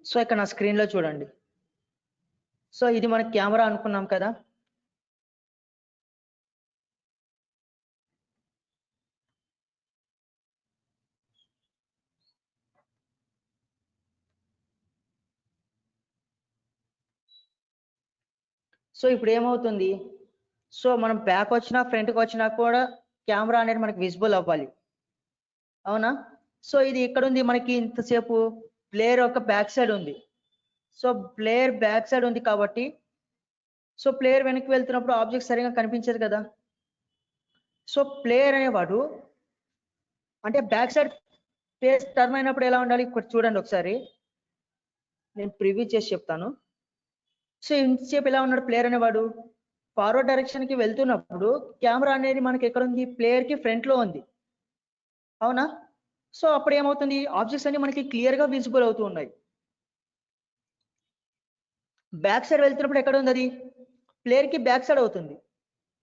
సో ఇక్కడ నా స్క్రీన్ లో చూడండి. సో ఇది మన కెమెరా అనుకున్నాం కదా. సో ఇప్పుడు ఏమవుతుంది, సో మనం బ్యాక్ వచ్చినా ఫ్రంట్కి వచ్చినా కూడా కెమెరా అనేది మనకి విజిబుల్ అవ్వాలి, అవునా. సో ఇది ఇక్కడ ఉంది మనకి, ఇంతసేపు ప్లేయర్ యొక్క బ్యాక్ సైడ్ ఉంది. సో ప్లేయర్ బ్యాక్ సైడ్ ఉంది కాబట్టి సో ప్లేయర్ వెనక్కి వెళ్తున్నప్పుడు ఆబ్జెక్ట్ సరిగా కనిపించదు కదా. సో ప్లేయర్ అనేవాడు అంటే బ్యాక్ సైడ్ ఫేస్ టర్న్ అయినప్పుడు ఎలా ఉండాలి, ఇక్కడ చూడండి ఒకసారి, నేను ప్రివ్యూ చేసి చెప్తాను. సో ఇంతసేపు ఎలా ఉన్నాడు ప్లేయర్ అనేవాడు, ఫార్వర్డ్ డైరెక్షన్ కి వెళ్తున్నప్పుడు కెమెరా అనేది మనకి ఎక్కడ ఉంది, ప్లేయర్ కి ఫ్రంట్ లో ఉంది, అవునా. సో అప్పుడు ఏమవుతుంది, ఆబ్జెక్ట్స్ అన్ని మనకి క్లియర్ గా విజిబుల్ అవుతూ ఉన్నాయి. బ్యాక్ సైడ్ వెళ్తున్నప్పుడు ఎక్కడ ఉంది, అది ప్లేయర్ కి బ్యాక్ సైడ్ అవుతుంది,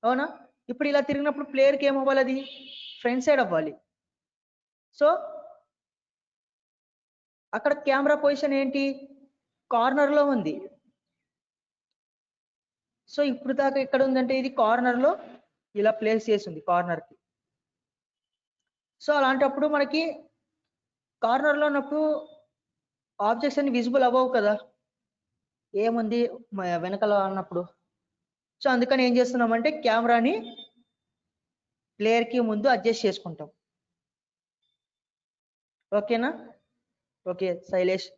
అవునా. ఇప్పుడు ఇలా తిరిగినప్పుడు ప్లేయర్ కి ఏమవ్వాలి, అది ఫ్రంట్ సైడ్ అవ్వాలి. సో అక్కడ కెమెరా పొజిషన్ ఏంటి, కార్నర్ లో ఉంది. సో ఇప్పుడు దాకా ఎక్కడ ఉందంటే ఇది కార్నర్ లో ఇలా ప్లేస్ చేసి ఉంది కార్నర్ కి. సో అలాంటప్పుడు మనకి కార్నర్ లో ఉన్నప్పుడు ఆబ్జెక్ట్స్ అన్ని విజిబుల్ అవ్వవు కదా, ఏముంది వెనకాల అన్నప్పుడు. సో అందుకని ఏం చేస్తున్నామంటే కెమెరాని ప్లేయర్ కి ముందు అడ్జస్ట్ చేసుకుంటాం. ఓకేనా. ఓకే శైలేష్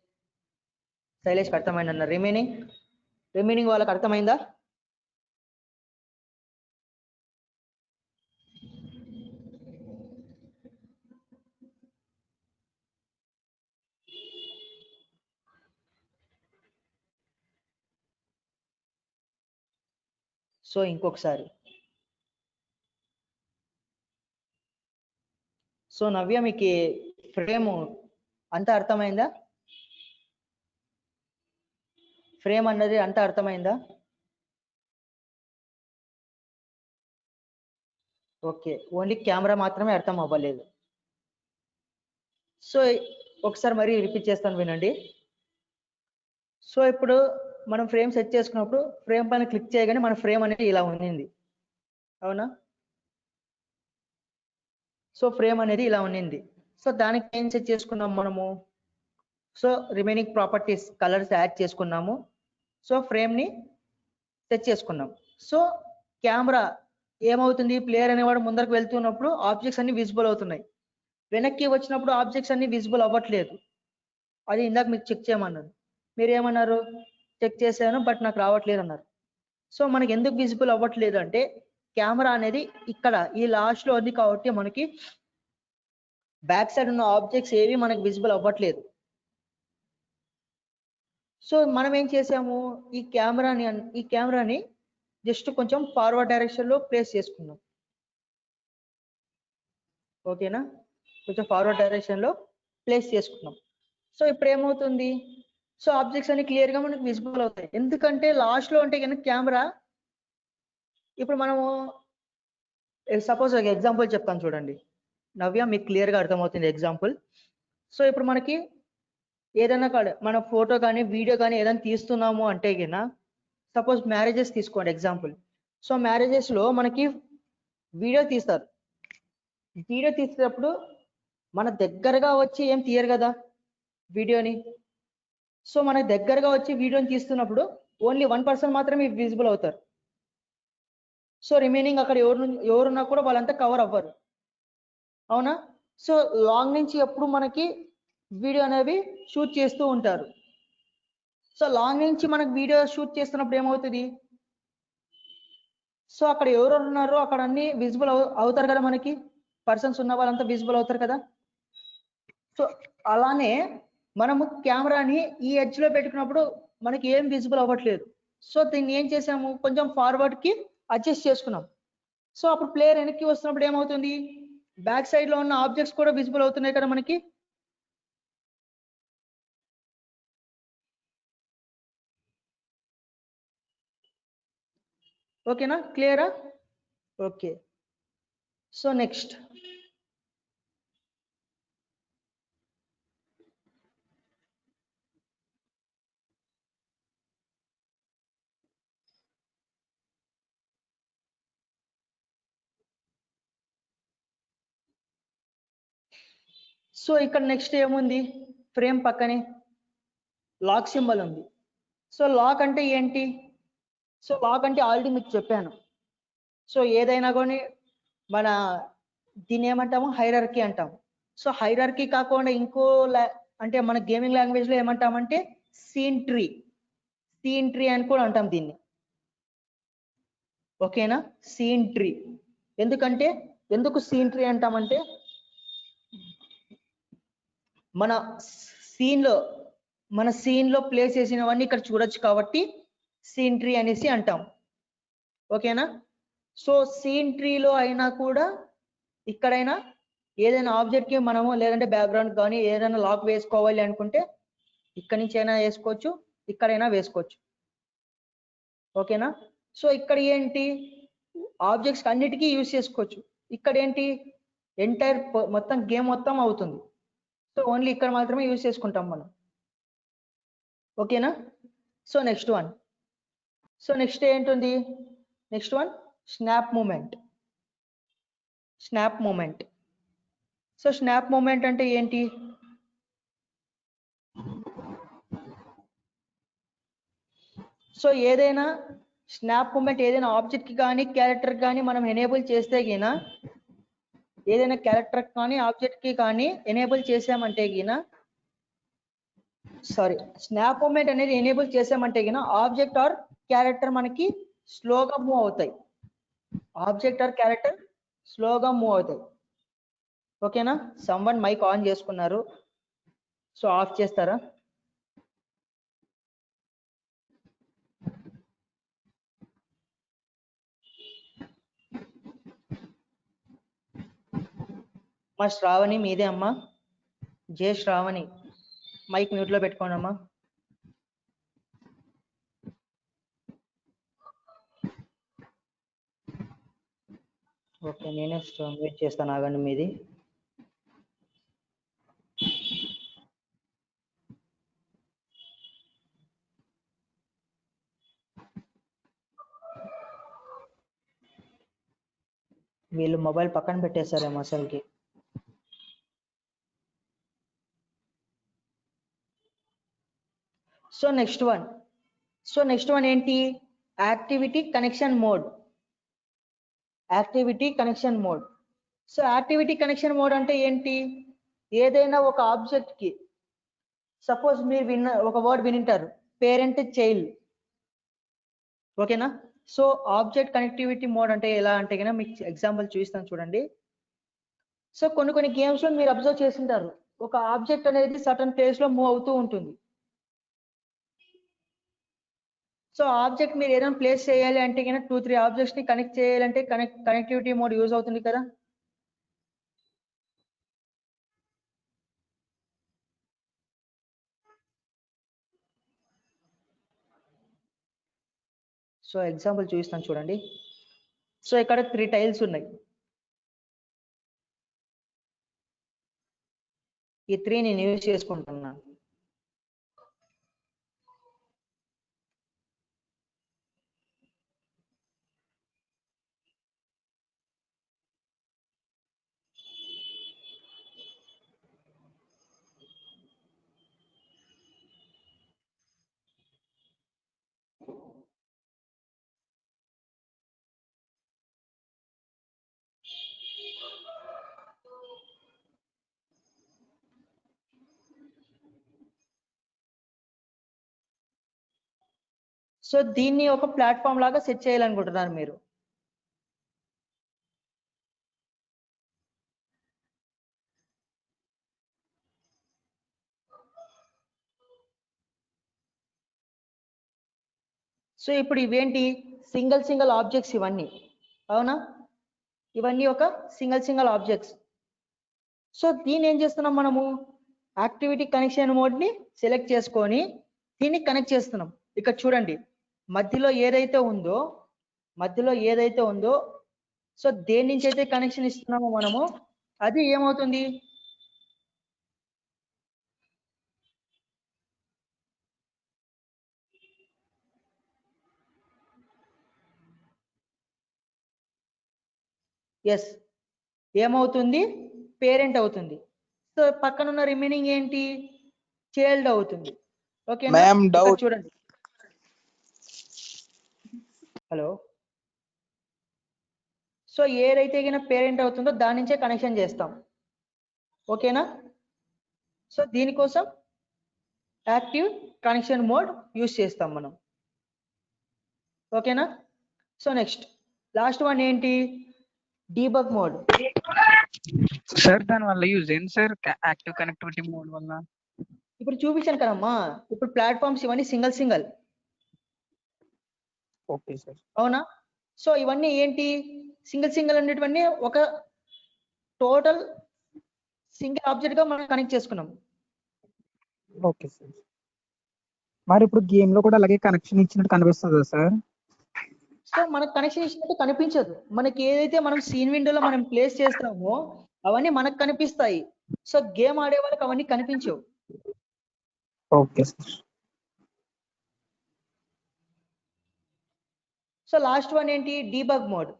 అర్థమైందన్న. రిమైనింగ్ వాళ్ళకి అర్థమైందా. సో ఇంకొకసారి, సో నవ్య మీకు ఫ్రేమ్ అంతా అర్థమైందా, ఫ్రేమ్ అన్నది అంతా అర్థమైందా. ఓకే, ఓన్లీ కెమెరా మాత్రమే అర్థం అవ్వలేదు. సో ఒకసారి మరి రిపీట్ చేస్తాను వినండి. సో ఇప్పుడు మనం ఫ్రేమ్ సెట్ చేసుకున్నప్పుడు ఫ్రేమ్ పైన క్లిక్ చేయగానే మన ఫ్రేమ్ అనేది ఇలా ఉన్నింది, అవునా. సో ఫ్రేమ్ అనేది ఇలా ఉన్నింది. సో దానికి ఏం సెట్ చేసుకున్నాం మనము, so remaining properties colours add చేసుకున్నాము. సో ఫ్రేమ్ ని సెట్ చేసుకున్నాం. సో కెమెరా ఏమవుతుంది, ప్లేయర్ అనేవాడు ముందరకు వెళ్తున్నప్పుడు ఆబ్జెక్ట్స్ అన్ని విజిబుల్ అవుతున్నాయి, వెనక్కి వచ్చినప్పుడు ఆబ్జెక్ట్స్ అన్ని విజిబుల్ అవ్వట్లేదు. అది ఇందాక మీకు చెక్ చేయమన్నారు, మీరు ఏమన్నారు, చెక్ చేశాను బట్ నాకు రావట్లేదు అన్నారు. సో మనకి ఎందుకు విజిబుల్ అవ్వట్లేదు అంటే కెమెరా అనేది ఇక్కడ ఈ లాస్ట్ లో ఉంది కాబట్టి మనకి బ్యాక్ సైడ్ ఉన్న ఆబ్జెక్ట్స్ ఏవి మనకి విజిబుల్ అవ్వట్లేదు. సో మనం ఏం చేసాము, ఈ కెమెరాని జస్ట్ కొంచెం ఫార్వర్డ్ డైరెక్షన్ లో ప్లేస్ చేసుకున్నాం, ఓకేనా. కొంచెం ఫార్వర్డ్ డైరెక్షన్ లో ప్లేస్ చేసుకున్నాం. సో ఇప్పుడు ఏమవుతుంది, సో ఆబ్జెక్ట్స్ అన్ని క్లియర్ గా మనకి విజిబుల్ అవుతాయి. ఎందుకంటే లాస్ట్ లో ఉంటే కనుక కెమెరా, ఇప్పుడు మనము సపోజ్ ఒక ఎగ్జాంపుల్ చెప్తాను చూడండి నవ్య, మీకు క్లియర్ గా అర్థమవుతుంది ఎగ్జాంపుల్. సో ఇప్పుడు మనకి ఏదైనా మన ఫోటో కానీ వీడియో కానీ ఏదైనా తీస్తున్నాము అంటే కింద, సపోజ్ మ్యారేజెస్ తీసుకోండి ఎగ్జాంపుల్. సో మ్యారేజెస్ లో మనకి వీడియో తీస్తారు, వీడియో తీసేటప్పుడు మన దగ్గరగా వచ్చి ఏం తీయరు కదా వీడియోని. సో మన దగ్గరగా వచ్చి వీడియోని తీస్తున్నప్పుడు ఓన్లీ 1% మాత్రమే విజిబుల్ అవుతారు. సో రిమైనింగ్ అక్కడ ఎవరున్నా కూడా వాళ్ళంతా కవర్ అవ్వరు, అవునా. సో లాంగ్ నుంచి ఎప్పుడు మనకి వీడియో అనేవి షూట్ చేస్తూ ఉంటారు. సో లాంగ్ నుంచి మనకి వీడియో షూట్ చేస్తున్నప్పుడు ఏమవుతుంది, సో అక్కడ ఎవరు ఉన్నారో అక్కడ అన్ని విజిబుల్ అవుతారు కదా మనకి. పర్సన్స్ ఉన్న వాళ్ళంతా విజిబుల్ అవుతారు కదా. సో అలానే మనము కెమెరాని ఈ ఎడ్జ్ లో పెట్టుకున్నప్పుడు మనకి ఏం విజిబుల్ అవ్వట్లేదు. సో దీన్ని ఏం చేసాము, కొంచెం ఫార్వర్డ్ కి అడ్జస్ట్ చేసుకున్నాం. సో అప్పుడు ప్లేయర్ వెనక్కి వస్తున్నప్పుడు ఏమవుతుంది, బ్యాక్ సైడ్ లో ఉన్న ఆబ్జెక్ట్స్ కూడా విజిబుల్ అవుతున్నాయి కదా మనకి. ఓకేనా, క్లియరా? ఓకే. సో నెక్స్ట్ సో ఇక్కడ నెక్స్ట్ ఏముంది, ఫ్రేమ్ పక్కనే లాక్ సింబల్ ఉంది. సో లాక్ అంటే ఏంటి, సో లాక్ అంటే ఆల్రెడీ మీకు చెప్పాను. సో ఏదైనా కానీ మన దీన్ని ఏమంటాము, హైరార్కీ అంటాము. సో హైరార్కీ కాకుండా ఇంకో అంటే మన గేమింగ్ లాంగ్వేజ్ లో ఏమంటామంటే సీన్ ట్రీ అని కూడా అంటాం దీన్ని. ఓకేనా, సీన్ ట్రీ. ఎందుకు సీన్ ట్రీ అంటామంటే మన సీన్ లో ప్లేస్ చేసినవన్నీ ఇక్కడ చూడొచ్చు కాబట్టి సీన్ ట్రీ అనేసి అంటాం. ఓకేనా. సో సీన్ ట్రీలో అయినా కూడా ఇక్కడైనా ఏదైనా ఆబ్జెక్ట్ కి మనము లేదంటే బ్యాక్గ్రౌండ్ కానీ ఏదైనా లాక్ వేసుకోవాలి అనుకుంటే ఇక్కడి నుంచి అయినా వేసుకోవచ్చు, ఇక్కడైనా వేసుకోవచ్చు. ఓకేనా. సో ఇక్కడ ఏంటి, ఆబ్జెక్ట్స్ అన్నిటికీ యూజ్ చేసుకోవచ్చు. ఇక్కడ ఏంటి, ఎంటైర్ మొత్తం గేమ్ మొత్తం అవుతుంది. సో ఓన్లీ ఇక్కడ మాత్రమే యూజ్ చేసుకుంటాం మనం. ఓకేనా. సో నెక్స్ట్ వన్ ఏంటుంది, next one snap moment. So snap moment అంటే ఏంటి, సో ఏదైనా స్నాప్ మూమెంట్ ఏదైనా ఆబ్జెక్ట్ కి కానీ క్యారెక్టర్ కానీ మనం ఎనేబుల్ చేస్తే గిన, ఏదైనా క్యారెక్టర్ కానీ ఆబ్జెక్ట్ కి కానీ ఎనేబుల్ చేసామంటే గిన, స్నాప్ మూమెంట్ అనేది ఎనేబుల్ చేసామంటే గిన ఆబ్జెక్ట్ ఆర్ క్యారెక్టర్ మనకి స్లోగా మూవ్ అవుతాయి. ఓకేనా. సమ్వన్ మైక్ ఆన్ చేసుకున్నారు, సో ఆఫ్ చేస్తారా? మా శ్రావణి మీదే అమ్మా, జే శ్రావణి మైక్ మ్యూట్ లో పెట్టుకోండి అమ్మా. ఓకే, నేనే వెయిట్ చేస్తాను, ఆగండి మీది. వీళ్ళు మొబైల్ పక్కన పెట్టేశారేమో అసలుకి. సో నెక్స్ట్ వన్ ఏంటి, activity connection mode. So activity connection mode అంటే ఏంటి, ఏదైనా ఒక ఆబ్జెక్ట్ కి సపోజ్ మీరు ఒక వర్డ్ వినింటారు, పేరెంట్ చైల్డ్. ఓకేనా. సో ఆబ్జెక్ట్ కనెక్టివిటీ మోడ్ అంటే ఎలా అంటే కనుక మీకు ఎగ్జాంపుల్ చూపిస్తాను చూడండి. సో కొన్ని గేమ్స్ లో మీరు అబ్జర్వ్ చేసింటారు, ఒక ఆబ్జెక్ట్ అనేది సర్టన్ ప్లేస్ లో మూవ్ అవుతూ ఉంటుంది. సో ఆబ్జెక్ట్ మీరు ఏదైనా ప్లేస్ చేయాలి అంటే కనుక 2-3 ఆబ్జెక్ట్స్ ని కనెక్ట్ చేయాలంటే కనెక్టివిటీ మోడ్ యూజ్ అవుతుంది కదా. సో ఎగ్జాంపుల్ చూపిస్తాను చూడండి. సో ఇక్కడ 3 టైల్స్ ఉన్నాయి. ఈ 3 నేను యూజ్ చేసుకుంటున్నాను. సో దీన్ని ఒక ప్లాట్ఫామ్ లాగా సెట్ చేయాలనుకుంటున్నారు మీరు. సో ఇప్పుడు ఇవేంటి సింగిల్ ఆబ్జెక్ట్స్ ఇవన్నీ, అవునా? ఇవన్నీ ఒక సింగిల్ ఆబ్జెక్ట్స్. సో దీన్ని ఏం చేస్తున్నాం మనము, యాక్టివిటీ కనెక్షన్ మోడ్ని సెలెక్ట్ చేసుకొని దీన్ని కనెక్ట్ చేస్తున్నాం. ఇక్కడ చూడండి మధ్యలో ఏదైతే ఉందో సో దేని నుంచి అయితే కనెక్షన్ ఇస్తున్నామో మనము అది ఏమవుతుంది, ఎస్ ఏమవుతుంది, పేరెంట్ అవుతుంది. సో పక్కన ఉన్న రిమైనింగ్ ఏంటి, చైల్డ్ అవుతుంది. ఓకేనా? ఇక్కడ చూడండి, హలో. సో ఏదైతే పేరెంట్ అవుతుందో దాని నుంచే కనెక్షన్ చేస్తాం. ఓకేనా? సో దీనికోసం యాక్టివ్ కనెక్షన్ మోడ్ యూస్ చేస్తాం మనం. ఓకేనా? సో నెక్స్ట్ లాస్ట్ వన్ ఏంటి, డీబగ్ మోడ్. సార్ దాని వల్ల యూజ్ ఏంటి సార్, యాక్టివ్ కనెక్టివిటీ మోడ్ వల్ల? ఇప్పుడు చూపించాను కదమ్మా, ఇప్పుడు ప్లాట్ఫామ్స్ ఇవన్నీ సింగిల్. Okay sir. అవునా? సో ఇవన్నీ ఏంటి, సింగిల్ అనేటివన్నీ ఒక టోటల్ సింగిల్ ఆబ్జెక్ట్ గా మనం కనెక్ట్ చేసుకున్నాం. Okay sir. మరి ఇప్పుడు గేమ్ లో కూడా అలాగే కనెక్షన్ ఇచ్చినట్టు కనిపిస్తుందా సార్? సో మనకు కనెక్షన్ ఇచ్చినట్టు కనిపించదు. మనకి ఏదైతే మనం సీన్ విండోలో మనం ప్లేస్ చేస్తామో అవన్నీ మనకు కనిపిస్తాయి. సో గేమ్ ఆడే వాళ్ళకి అవన్నీ కనిపించవు. Okay sir. So last one ఏంటి, debug mode,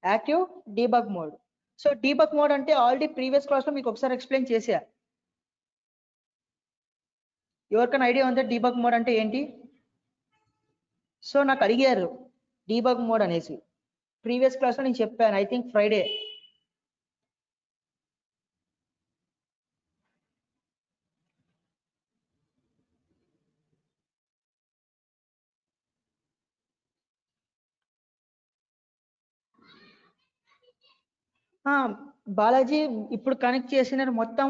active debug mode. So debug mode అంటే ఆల్రెడీ ప్రీవియస్ క్లాస్ లో మీకు ఒకసారి ఎక్స్ప్లెయిన్ చేశా. ఎవరికైనా ఐడియా ఉందా డీబగ్ మోడ్ అంటే ఏంటి? సో నాకు అడిగారు డీబగ్ మోడ్ అనేసి, ప్రీవియస్ క్లాస్ లో నేను చెప్పాను, ఐ థింక్ ఫ్రైడే. బాలాజీ ఇప్పుడు కనెక్ట్ చేసిన మొత్తం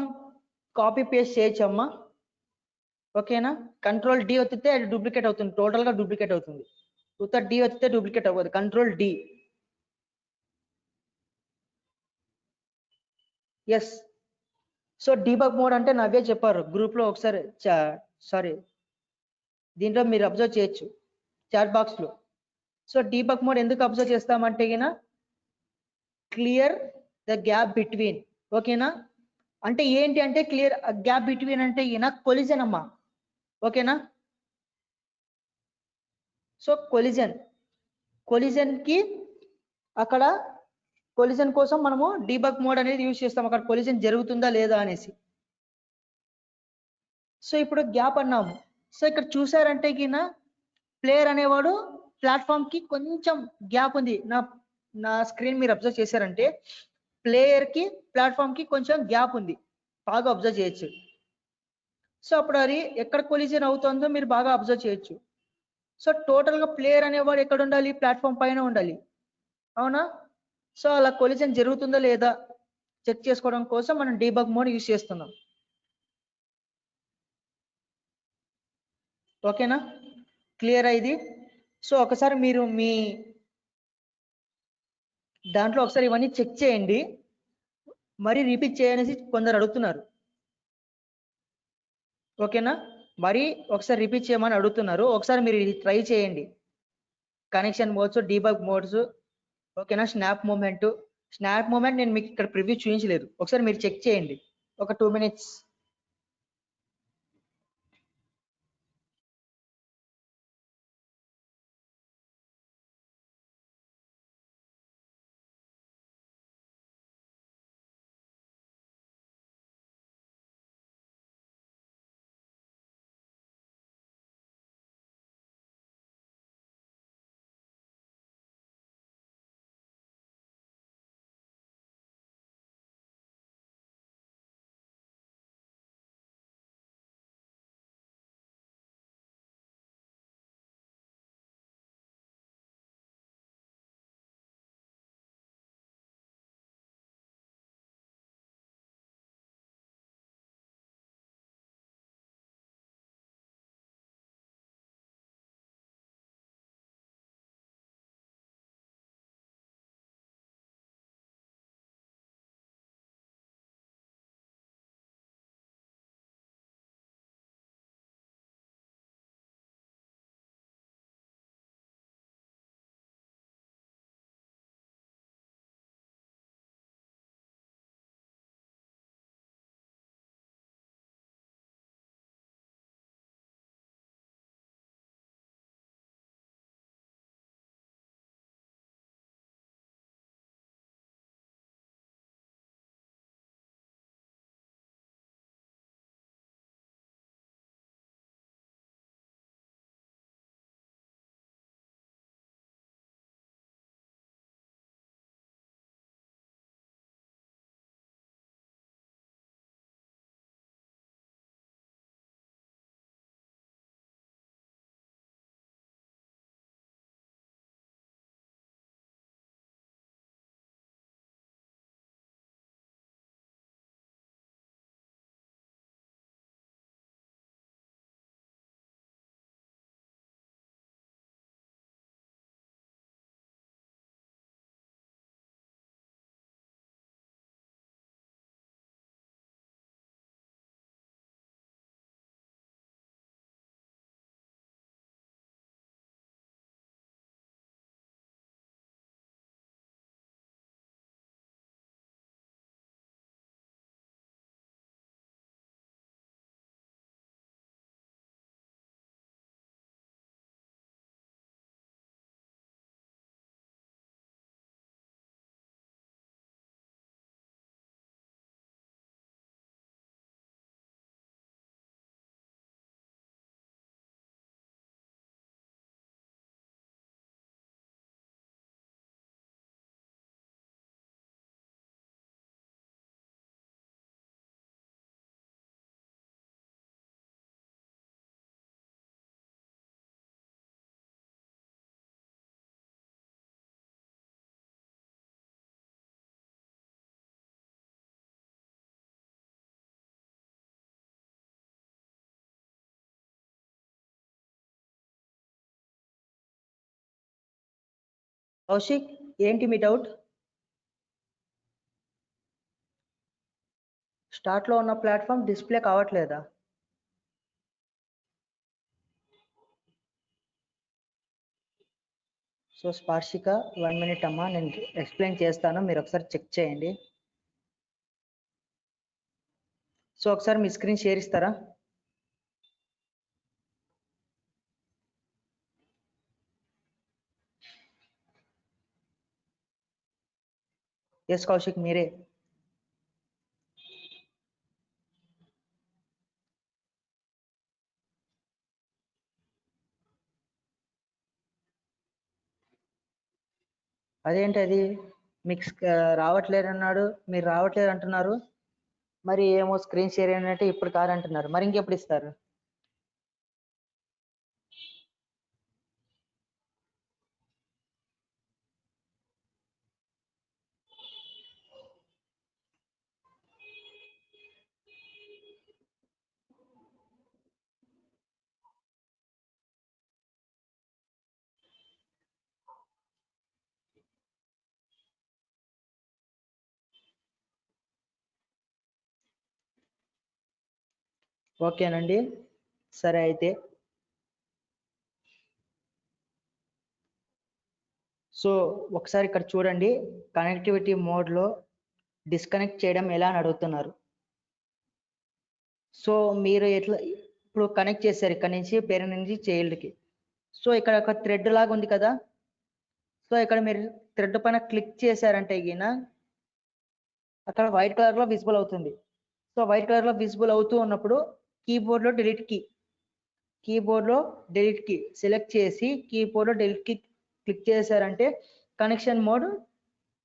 కాపీ పేస్ట్ చేయొచ్చమ్మా. ఓకేనా? కంట్రోల్ డి ఒత్తితే అది డూప్లికేట్ అవుతుంది, టోటల్ గా డూప్లికేట్ అవుతుంది. ఉత్త డి ఒత్తితే డూప్లికేట్ అవ్వదు, control D. Yes. So debug mode అంటే నవ్వే చెప్పారు గ్రూప్ లో ఒకసారి, సారీ దీంట్లో మీరు అబ్జర్వ్ చేయొచ్చు చాట్ బాక్స్ లో. సో డీబగ్ మోడ్ ఎందుకు అబ్జర్వ్ చేస్తామంటే క్లియర్ ద గ్యాప్ బిట్వీన్. ఓకేనా? అంటే ఏంటి అంటే క్లియర్ గ్యాప్ బిట్వీన్ అంటే కొలిజన్ అమ్మా. ఓకేనా? సో కొలిజన్ కి అక్కడ కొలిజన్ కోసం మనము డీబగ్ మోడ్ అనేది యూజ్ చేస్తాం, అక్కడ కొలిజన్ జరుగుతుందా లేదా అనేసి. సో ఇప్పుడు గ్యాప్ అన్నాము. సో ఇక్కడ చూసారంటే ప్లేయర్ అనేవాడు ప్లాట్ఫామ్ కి కొంచెం గ్యాప్ ఉంది. నా స్క్రీన్ మీరు అబ్జర్వ్ చేశారంటే ప్లేయర్ కి ప్లాట్ఫామ్ కి కొంచెం గ్యాప్ ఉంది, బాగా అబ్జర్వ్ చేయొచ్చు. సో అప్పుడు అది ఎక్కడ కొలిజన్ అవుతుందో మీరు బాగా అబ్జర్వ్ చేయొచ్చు. సో టోటల్ గా ప్లేయర్ అనేవాడు ఎక్కడ ఉండాలి, ప్లాట్ఫామ్ పైన ఉండాలి. అవునా? సో అలా కొలిజన్ జరుగుతుందా లేదా చెక్ చేసుకోవడం కోసం మనం డీబగ్ మోడ్ యూజ్ చేస్తున్నాం. ఓకేనా? క్లియర్ అయింది. సో ఒకసారి మీరు మీ దాంట్లో ఒకసారి ఇవన్నీ చెక్ చేయండి, మరి రిపీట్ చేయనేసి కొందరు అడుగుతున్నారు. ఓకేనా? మరి ఒకసారి రిపీట్ చేయమని అడుగుతున్నారు, ఒకసారి మీరు ఇది ట్రై చేయండి. Connection modes, debug modes. ఓకేనా? స్నాప్ మూమెంట్ నేను మీకు ఇక్కడ ప్రివ్యూ చూపించలేదు, ఒకసారి మీరు చెక్ చేయండి ఒక 2 minutes. కౌశిక్ ఏంటి మీ డౌట్? స్టార్ట్ లో ఉన్న ప్లాట్ఫామ్ డిస్ప్లే కావట్లేదా? సో స్పార్షిక 1 minute అమ్మా, నేను ఎక్స్ప్లెయిన్ చేస్తాను, మీరు ఒకసారి చెక్ చేయండి. సో ఒకసారి మీ స్క్రీన్ షేర్ ఇస్తారా? ఎస్ కౌశిక్ మీరే. అదేంటి అది మీకు రావట్లేదు అన్నాడు, మీరు రావట్లేదు అంటున్నారు, మరి ఏమో స్క్రీన్ షేర్ అయినట్టు ఇప్పుడు కాదంటున్నారు, మరి ఇంకెప్పుడు ఇస్తారు? ఓకేనండి, సరే అయితే. సో ఒకసారి ఇక్కడ చూడండి, కనెక్టివిటీ మోడ్లో డిస్కనెక్ట్ చేయడం ఎలా అని అడుగుతున్నారు. సో మీరు ఎట్లా ఇప్పుడు కనెక్ట్ చేశారు ఇక్కడ నుంచి పేరెంట్ నుంచి చైల్డ్కి. సో ఇక్కడ ఒక థ్రెడ్ లాగా ఉంది కదా, సో ఇక్కడ మీరు థ్రెడ్ పైన క్లిక్ చేశారంటే గిన అక్కడ వైట్ కలర్లో విజిబుల్ అవుతుంది. సో వైట్ కలర్లో విజిబుల్ అవుతూ ఉన్నప్పుడు కీబోర్డ్లో డిలీట్ కీ సెలెక్ట్ చేసి కీబోర్డ్లో డిలీట్ కీ క్లిక్ చేశారంటే కనెక్షన్ మోడ్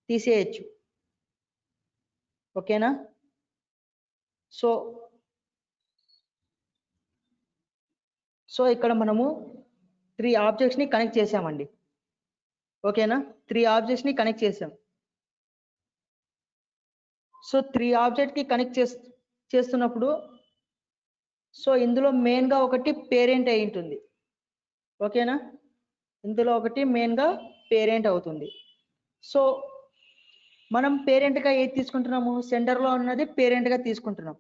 తీసేయచ్చు. ఓకేనా? సో ఇక్కడ మనము 3 ఆబ్జెక్ట్స్ని కనెక్ట్ చేసామండి. ఓకేనా? 3 ఆబ్జెక్ట్స్ని కనెక్ట్ చేసాం. సో 3 ఆబ్జెక్ట్కి కనెక్ట్ చేస్తున్నప్పుడు సో ఇందులో మెయిన్గా ఒకటి పేరెంట్ అయి ఉంటుంది. ఓకేనా? ఇందులో ఒకటి మెయిన్గా పేరెంట్ అవుతుంది. సో మనం పేరెంట్గా ఏది తీసుకుంటున్నాము, సెంటర్లో ఉన్నది పేరెంట్గా తీసుకుంటున్నాం.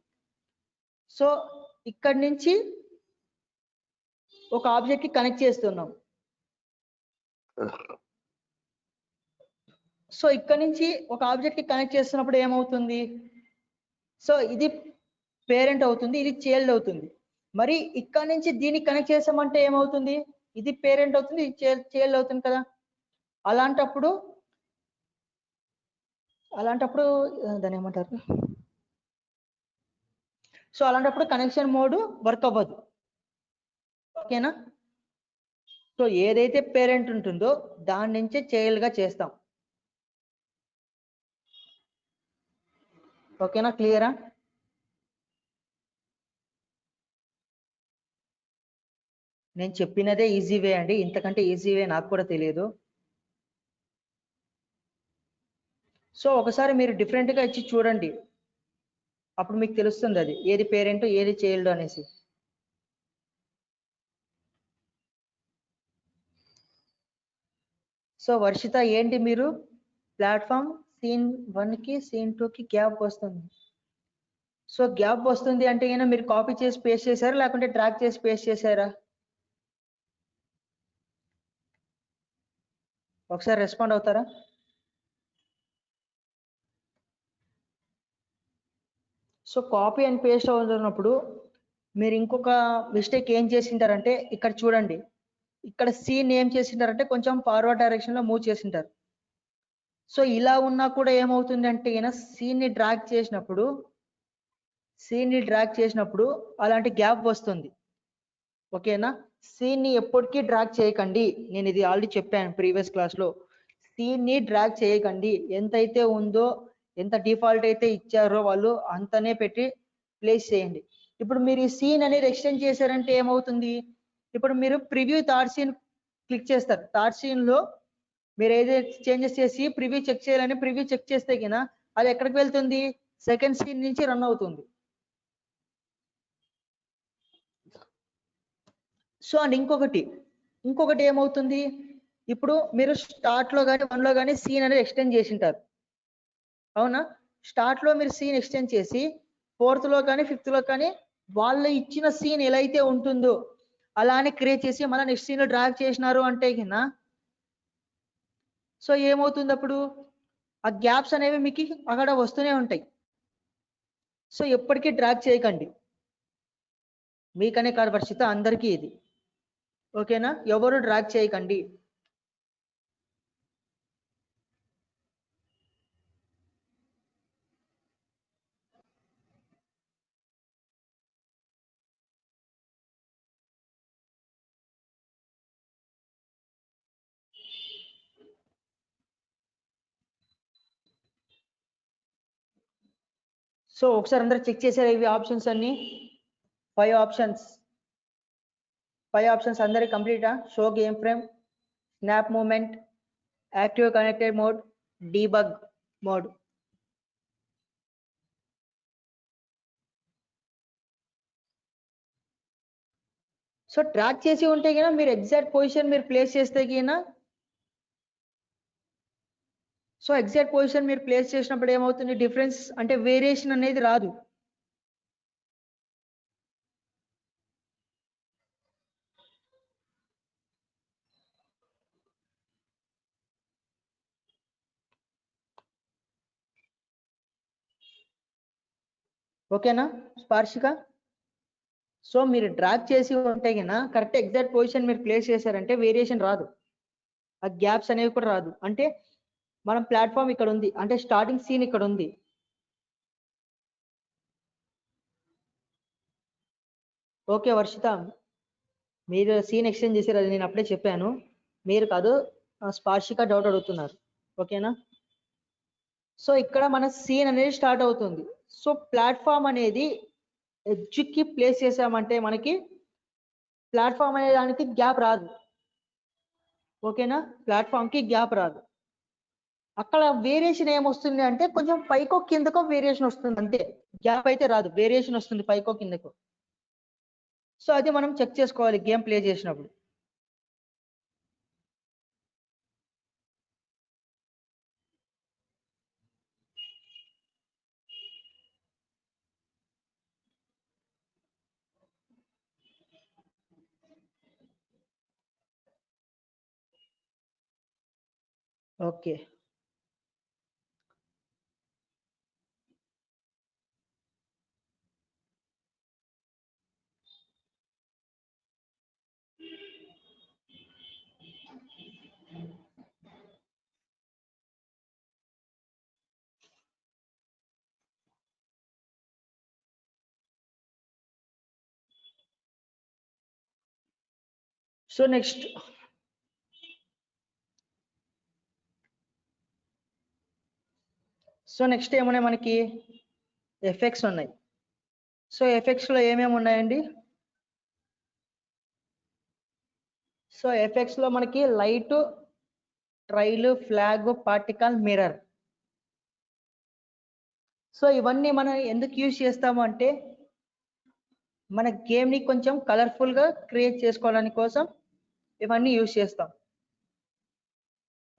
సో ఇక్కడి నుంచి ఒక ఆబ్జెక్ట్కి కనెక్ట్ చేస్తున్నాం. సో ఇక్కడ నుంచి ఒక ఆబ్జెక్ట్కి కనెక్ట్ చేస్తున్నప్పుడు ఏమవుతుంది, సో ఇది పేరెంట్ అవుతుంది, ఇది చైల్డ్ అవుతుంది. మరి ఇక్కడ నుంచి దీన్ని కనెక్ట్ చేసామంటే ఏమవుతుంది, ఇది పేరెంట్ అవుతుంది, ఇది చైల్డ్ అవుతుంది కదా. అలాంటప్పుడు దాన్ని ఏమంటారు, సో అలాంటప్పుడు కనెక్షన్ మోడ్ వర్క్ అవ్వదు. ఓకేనా? సో ఏదైతే పేరెంట్ ఉంటుందో దాని నుంచే చైల్డ్గా చేస్తాం. ఓకేనా? క్లియరా? నేను చెప్పినదే ఈజీ వే అండి, ఇంతకంటే ఈజీ వే నాకు కూడా తెలియదు. సో ఒకసారి మీరు డిఫరెంట్గా ఇచ్చి చూడండి, అప్పుడు మీకు తెలుస్తుంది అది ఏది పేరెంట్ ఏది చైల్డ్ అనేసి. సో వర్షిత ఏంటి మీరు ప్లాట్ఫామ్ సీన్ 1కి సీన్ 2కి గ్యాప్ వస్తుంది. సో గ్యాప్ వస్తుంది అంటే అయినా మీరు కాపీ చేసి పేస్ట్ చేశారా లేకుంటే డ్రాగ్ చేసి పేస్ట్ చేశారా? ఒకసారి రెస్పాండ్ అవుతారా? సో కాపీ అండ్ పేస్ట్ అవుతున్నప్పుడు మీరు ఇంకొక మిస్టేక్ ఏం చేసింటారంటే ఇక్కడ చూడండి, ఇక్కడ సీన్ ఏం చేసింటారంటే కొంచెం ఫార్వర్డ్ డైరెక్షన్లో మూవ్ చేసింటారు. సో ఇలా ఉన్నా కూడా ఏమవుతుంది అంటే ఈయన సీన్ని డ్రాగ్ చేసినప్పుడు అలాంటి గ్యాప్ వస్తుంది. ఓకేనా? సీన్ని ఎప్పటికీ డ్రాగ్ చేయకండి, నేను ఇది ఆల్రెడీ చెప్పాను ప్రీవియస్ క్లాస్లో. సీన్ని డ్రాగ్ చేయకండి, ఎంతైతే ఉందో ఎంత డిఫాల్ట్ అయితే ఇచ్చారో వాళ్ళు అంతనే పెట్టి ప్లేస్ చేయండి. ఇప్పుడు మీరు ఈ సీన్ అనేది ఎక్స్టెండ్ చేశారంటే ఏమవుతుంది, ఇప్పుడు మీరు ప్రివ్యూ థర్డ్ సీన్ క్లిక్ చేస్తారు. థర్డ్ సీన్లో మీరు ఏదైతే చేంజెస్ చేసి ప్రివ్యూ చెక్ చేయాలని ప్రివ్యూ చెక్ చేస్తే కినా అది ఎక్కడికి వెళ్తుంది, సెకండ్ సీన్ నుంచి రన్ అవుతుంది. సో అండ్ ఇంకొకటి ఏమవుతుంది, ఇప్పుడు మీరు స్టార్ట్ లో కానీ 1 లో కానీ సీన్ అనేది ఎక్స్టెండ్ చేసింటారు, అవునా? స్టార్ట్ లో మీరు సీన్ ఎక్స్టెండ్ చేసి 4th లో కానీ 5th లో కానీ వాళ్ళు ఇచ్చిన సీన్ ఎలా అయితే ఉంటుందో అలానే క్రియేట్ చేసి మళ్ళీ నెక్స్ట్ సీన్ లో డ్రాగ్ చేసినారు అంటే కింద సో ఏమవుతుంది అప్పుడు ఆ గ్యాప్స్ అనేవి మీకు అక్కడ వస్తూనే ఉంటాయి. సో ఎప్పటికీ డ్రాగ్ చేయకండి, మీకనే కాదు వర్షిత, అందరికీ ఇది, ఓకేనా? ఎవరు డ్రాగ్ చేయకండి. సో ఒకసారి అందరు చెక్ చేశారు ఇవి ఆప్షన్స్ అన్ని 5 ఆప్షన్స్ అందరికి కంప్లీటా? Show game frame, snap moment, active connected mode, debug mode. So track చేసి ఉంటే గినా మీరు ఎగ్జాక్ట్ పొజిషన్ మీరు ప్లేస్ చేస్తే గినా సో ఎగ్జాక్ట్ పొజిషన్ మీరు ప్లేస్ చేసినప్పుడు ఏమవుతుంది, డిఫరెన్స్ అంటే వేరియేషన్ అనేది రాదు. ఓకేనా స్పార్షిక? సో మీరు డ్రాగ్ చేసి ఉంటే గినా కరెక్ట్ ఎగ్జాక్ట్ పొజిషన్ మీరు ప్లేస్ చేశారంటే వేరియేషన్ రాదు, ఆ గ్యాప్స్ అనేవి కూడా రాదు. అంటే మనం ప్లాట్ఫామ్ ఇక్కడ ఉంది అంటే స్టార్టింగ్ సీన్ ఇక్కడ ఉంది, ఓకే వర్షిత మీరు సీన్ ఎక్స్చేంజ్ చేశారు, అది నేను అప్పుడే చెప్పాను, మీరు కాదు స్పార్షిక డౌట్ అడుగుతున్నారు, ఓకేనా? సో ఇక్కడ మన సీన్ అనేది స్టార్ట్ అవుతుంది. సో ప్లాట్ఫామ్ అనేది ఎడ్జ్కి ప్లేస్ చేసామంటే మనకి ప్లాట్ఫామ్ అనే దానికి గ్యాప్ రాదు, ఓకేనా? ప్లాట్ఫామ్ కి గ్యాప్ రాదు. అక్కడ వేరియేషన్ ఏమొస్తుంది అంటే కొంచెం పైకో కిందకో వేరియేషన్ వస్తుంది అంతే, గ్యాప్ అయితే రాదు, వేరియేషన్ వస్తుంది పైకో కిందకో. సో అది మనం చెక్ చేసుకోవాలి గేమ్ ప్లే చేసినప్పుడు. ఓకే సో నెక్స్ట్ ఏమున్నాయి మనకి, ఎఫెక్ట్స్ ఉన్నాయి. సో ఎఫెక్ట్స్ లో ఏమేమి ఉన్నాయండి? సో ఎఫెక్ట్స్ లో మనకి light, trail, flag, particle, mirror. So ఇవన్నీ మనం ఎందుకు యూజ్ చేస్తాము అంటే మన గేమ్ ని కొంచెం కలర్ఫుల్ గా క్రియేట్ చేసుకోవడానికి కోసం ఇవన్నీ యూజ్ చేస్తాం,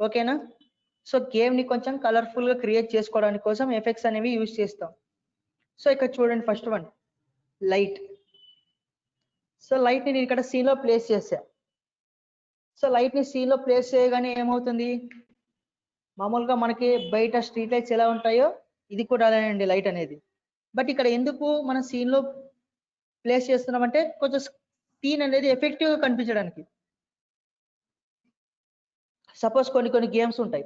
ఓకేనా? సో గేమ్ ని కొంచెం కలర్ఫుల్ గా క్రియేట్ చేసుకోవడానికి కోసం ఎఫెక్ట్స్ అనేవి యూజ్ చేస్తాం. సో ఇక్కడ చూడండి first one light. So light ని నేను ఇక్కడ సీన్ లో ప్లేస్ చేసా. సో లైట్ ని సీన్ లో ప్లేస్ చేయగానే ఏమవుతుంది, మామూలుగా మనకి బయట స్ట్రీట్ లైట్స్ ఎలా ఉంటాయో ఇది కూడా అలానే లైట్ అనేది. బట్ ఇక్కడ ఎందుకు మన సీన్ లో ప్లేస్ చేస్తున్నామంటే కొంచెం సీన్ అనేది ఎఫెక్టివ్ గా కనిపించడానికి. సపోజ్ కొన్ని గేమ్స్ ఉంటాయి.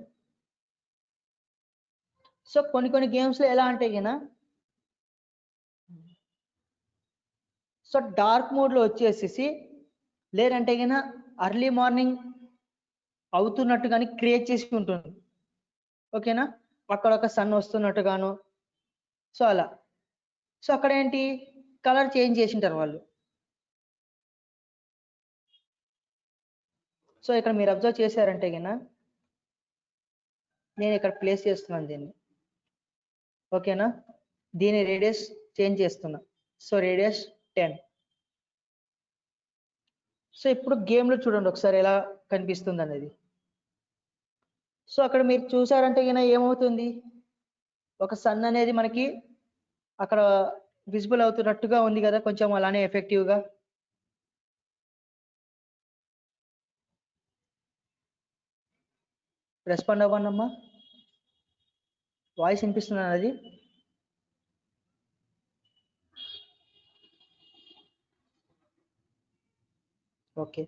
సో కొన్ని గేమ్స్ లో ఎలా అంటే గినా సో డార్క్ మోడ్ లో వచ్చేసేసి లేదంటే గినా అర్లీ మార్నింగ్ అవుతున్నట్టు కానీ క్రియేట్ చేసి ఉంటుంది, ఓకేనా? అక్కడ ఒక సన్ వస్తున్నట్టుగాను. సో అలా సో అక్కడ ఏంటి కలర్ చేంజ్ చేసింటారు వాళ్ళు. సో ఇక్కడ మీరు అబ్జర్వ్ చేశారంటే గినా నేను ఇక్కడ ప్లేస్ చేస్తున్నాను దీన్ని, ఓకేనా? దీని రేడియస్ చేంజ్ చేస్తున్నా. So radius 10. సో ఇప్పుడు గేమ్ లో చూడండి ఒకసారి ఎలా కనిపిస్తుంది అనేది. సో అక్కడ మీరు చూసారంటే కనుక ఏమవుతుంది, ఒక సన్ అనేది మనకి అక్కడ విజిబుల్ అవుతున్నట్టుగా ఉంది కదా, కొంచెం అలానే ఎఫెక్టివ్ గా. రెస్పాండ్ అవ్వండి అమ్మా, వాయిస్ వినిపిస్తున్నా అది. ఓకే,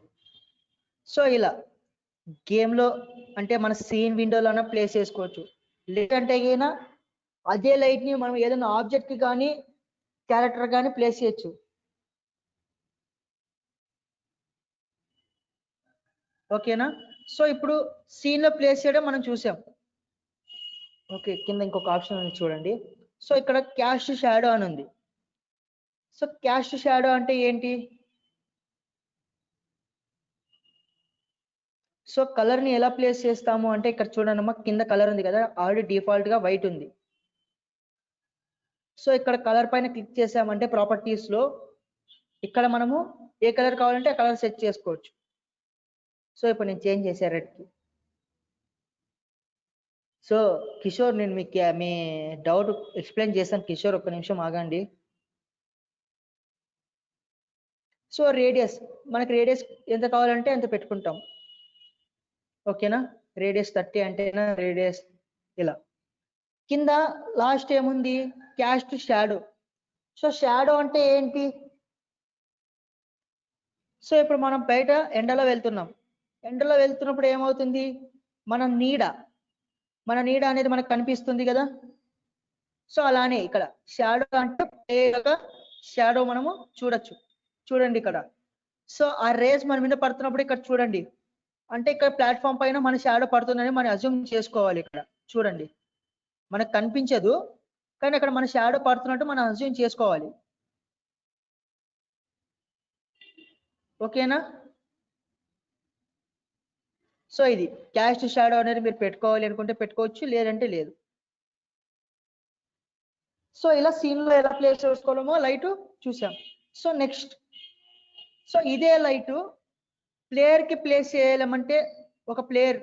సో ఇలా గేమ్లో అంటే మన సీన్ విండోలోనే ప్లేస్ చేసుకోవచ్చు, లేదంటే అయినా అదే లైట్ని మనం ఏదైనా ఆబ్జెక్ట్కి కానీ క్యారెక్టర్ కానీ ప్లేస్ చేయొచ్చు. ఓకేనా, సో ఇప్పుడు సీన్లో ప్లేస్ చేయడం మనం చూసాం. ఓకే, కింద ఇంకొక ఆప్షన్ ఉంది చూడండి. సో ఇక్కడ క్యాస్ట్ షాడో అని ఉంది. సో క్యాస్ట్ షాడో అంటే ఏంటి? సో కలర్ని ఎలా ప్లేస్ చేస్తాము అంటే ఇక్కడ చూడండి అమ్మా, కింద కలర్ ఉంది కదా, ఆల్రెడీ డిఫాల్ట్గా వైట్ ఉంది. సో ఇక్కడ కలర్ పైన క్లిక్ చేసామంటే ప్రాపర్టీస్లో ఇక్కడ మనము ఏ కలర్ కావాలంటే ఆ కలర్ సెట్ చేసుకోవచ్చు. సో ఇప్పుడు నేను చేంజ్ చేసా రెడ్కి. సో కిషోర్, నేను మీకు మీ డౌట్ ఎక్స్ప్లెయిన్ చేశాను. కిషోర్ ఒక్క నిమిషం ఆగండి. సో రేడియస్, మనకి రేడియస్ ఎంత కావాలంటే అంత పెట్టుకుంటాం. ఓకేనా, రేడియస్ 30 అంటేనా రేడియస్ ఇలా. కింద లాస్ట్ ఏముంది, క్యాస్ట్ షాడో. సో షాడో అంటే ఏంటి? సో ఇప్పుడు మనం బయట ఎండలో వెళ్తున్నాం, ఎండలో వెళ్తున్నప్పుడు ఏమవుతుంది, మన నీడ అనేది మనకు కనిపిస్తుంది కదా. సో అలానే ఇక్కడ షాడో అంటే షాడో మనము చూడొచ్చు. చూడండి ఇక్కడ, సో ఆ రేస్ మన మీద పడుతున్నప్పుడు ఇక్కడ చూడండి, అంటే ఇక్కడ ప్లాట్ఫామ్ పైన మన షాడో పడుతుందని మనం అజ్యూమ్ చేసుకోవాలి. ఇక్కడ చూడండి, మనకు కనిపించదు కానీ అక్కడ మన షాడో పడుతున్నట్టు మనం అజ్యూమ్ చేసుకోవాలి. ఓకేనా, సో ఇది క్యాస్ట్ షాడో అనేది మీరు పెట్టుకోవాలి అనుకుంటే పెట్టుకోవచ్చు, లేదంటే లేదు. సో ఇలా సీన్లో ఎలా ప్లేస్ చేసుకోవాలో లైట్ చూసాం. సో నెక్స్ట్, సో ఇదే లైట్ ప్లేయర్కి ప్లేస్ చేయాలంటే, ఒక ప్లేయర్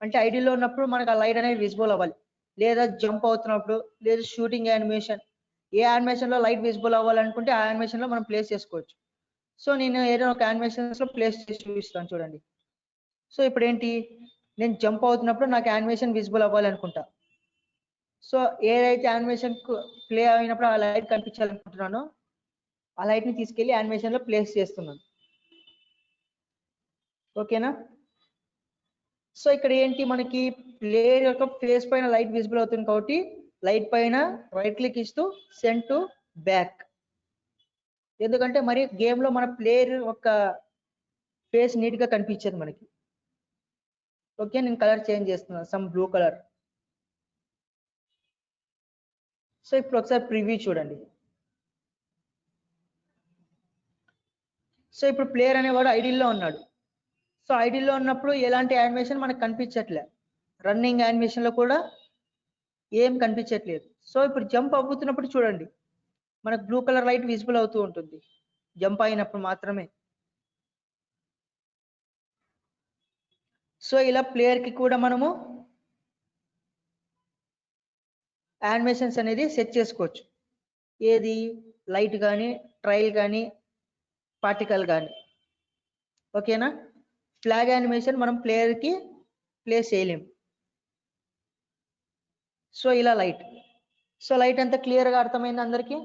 అంటే ఐడిలో ఉన్నప్పుడు మనకు ఆ లైట్ అనేది విజిబుల్ అవ్వాలి, లేదా జంప్ అవుతున్నప్పుడు, లేదా షూటింగ్ యానిమేషన్, ఏ యానిమేషన్లో లైట్ విజిబుల్ అవ్వాలనుకుంటే ఆ యానిమేషన్లో మనం ప్లేస్ చేసుకోవచ్చు. సో నేను ఏదైనా ఒక యానిమేషన్స్లో ప్లేస్ చేసి చూపిస్తాను చూడండి. సో ఇప్పుడు ఏంటి, నేను జంప్ అవుతున్నప్పుడు నాకు యానిమేషన్ విజిబుల్ అవ్వాలనుకుంటా. సో ఏదైతే యానిమేషన్ ప్లే అయినప్పుడు ఆ లైట్ కనిపించాలనుకుంటున్నానో ఆ లైట్ని తీసుకెళ్ళి యానిమేషన్లో ప్లేస్ చేస్తున్నాను. ఓకేనా, సో ఇక్కడ ఏంటి, మనకి ప్లేయర్ యొక్క ఫేస్ పైన లైట్ విజిబుల్ అవుతుంది కాబట్టి లైట్ పైన రైట్ క్లిక్ ఇస్తూ సెండ్ టు బ్యాక్. ఎందుకంటే మరి గేమ్లో మన ప్లేయర్ యొక్క ఫేస్ నీట్గా కనిపించదు మనకి. ఓకే, నేను కలర్ చేంజ్ చేస్తున్నాను, సమ్ బ్లూ కలర్. సో ఇప్పుడు ఒకసారి ప్రివ్యూ చూడండి. సో ఇప్పుడు ప్లేయర్ అనేవాడు ఐడిల్లో ఉన్నాడు. సో ఐడిల్లో ఉన్నప్పుడు ఎలాంటి యానిమేషన్ మనకు కనిపించట్లే, రన్నింగ్ యానిమేషన్లో కూడా ఏం కనిపించట్లేదు. సో ఇప్పుడు జంప్ అవుతున్నప్పుడు చూడండి, మనకు బ్లూ కలర్ లైట్ విజిబుల్ అవుతూ ఉంటుంది జంప్ అయినప్పుడు మాత్రమే. సో ఇలా ప్లేయర్కి కూడా మనము యానిమేషన్స్ అనేది సెట్ చేసుకోవచ్చు, ఏది లైట్ కానీ, ట్రైల్ కానీ, పార్టికల్ కానీ. ఓకేనా, ఫ్లాగ్ యానిమేషన్ మనం ప్లేయర్కి ప్లేస్ చేయలేము. సో ఇలా లైట్, సో లైట్ అంతా క్లియర్గా అర్థమైంది అందరికీ?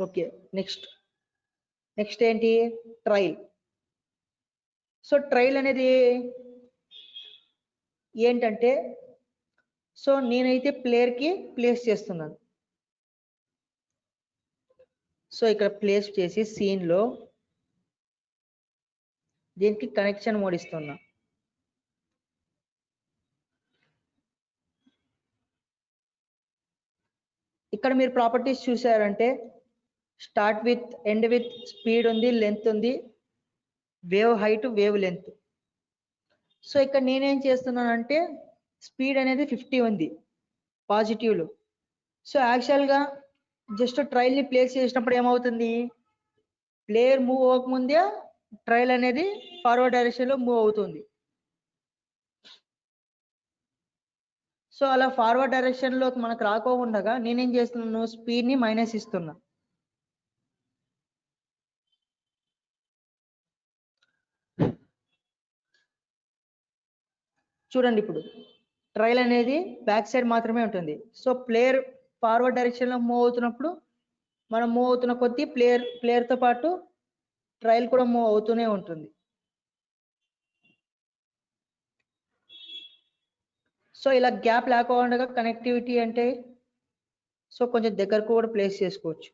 ఓకే, నెక్స్ట్ ఏంటి, ట్రైల్. సో ట్రైల్ అనేది ఏంటంటే, సో నేనైతే ప్లేయర్కి ప్లేస్ చేస్తున్నాను. సో ఇక్కడ ప్లేస్ చేసి సీన్లో దీనికి కనెక్షన్ మోడ్ ఇస్తున్నా. ఇక్కడ మీరు ప్రాపర్టీస్ చూసారంటే start with, end with, speed ఉంది, లెంత్ ఉంది, wave height, wave length. So ఇక్కడ నేనేం చేస్తున్నానంటే స్పీడ్ అనేది 50 ఉంది పాజిటివ్లో. సో యాక్చువల్గా జస్ట్ ట్రైల్ని ప్లేస్ చేసినప్పుడు ఏమవుతుంది, ప్లేయర్ మూవ్ అవ్వకముందే ట్రయల్ అనేది ఫార్వర్డ్ డైరెక్షన్ లో మూవ్ అవుతుంది. సో అలా ఫార్వర్డ్ డైరెక్షన్ లో మనకు రాకోకుండా నేనేం చేస్తున్నాను, స్పీడ్ ని మైనస్ ఇస్తున్నా. చూడండి ఇప్పుడు ట్రయల్ అనేది బ్యాక్ సైడ్ మాత్రమే ఉంటుంది. సో ప్లేయర్ ఫార్వర్డ్ డైరెక్షన్ లో మూవ్ అవుతున్నప్పుడు మనం మూవ్ అవుతున్న కొద్దీ ప్లేయర్ తో పాటు ట్రయల్ కూడా మూవ్ అవుతూనే ఉంటుంది. సో ఇలా గ్యాప్ లేకుండా కనెక్టివిటీ అంటే సో కొంచెం దగ్గరకు కూడా ప్లేస్ చేసుకోవచ్చు.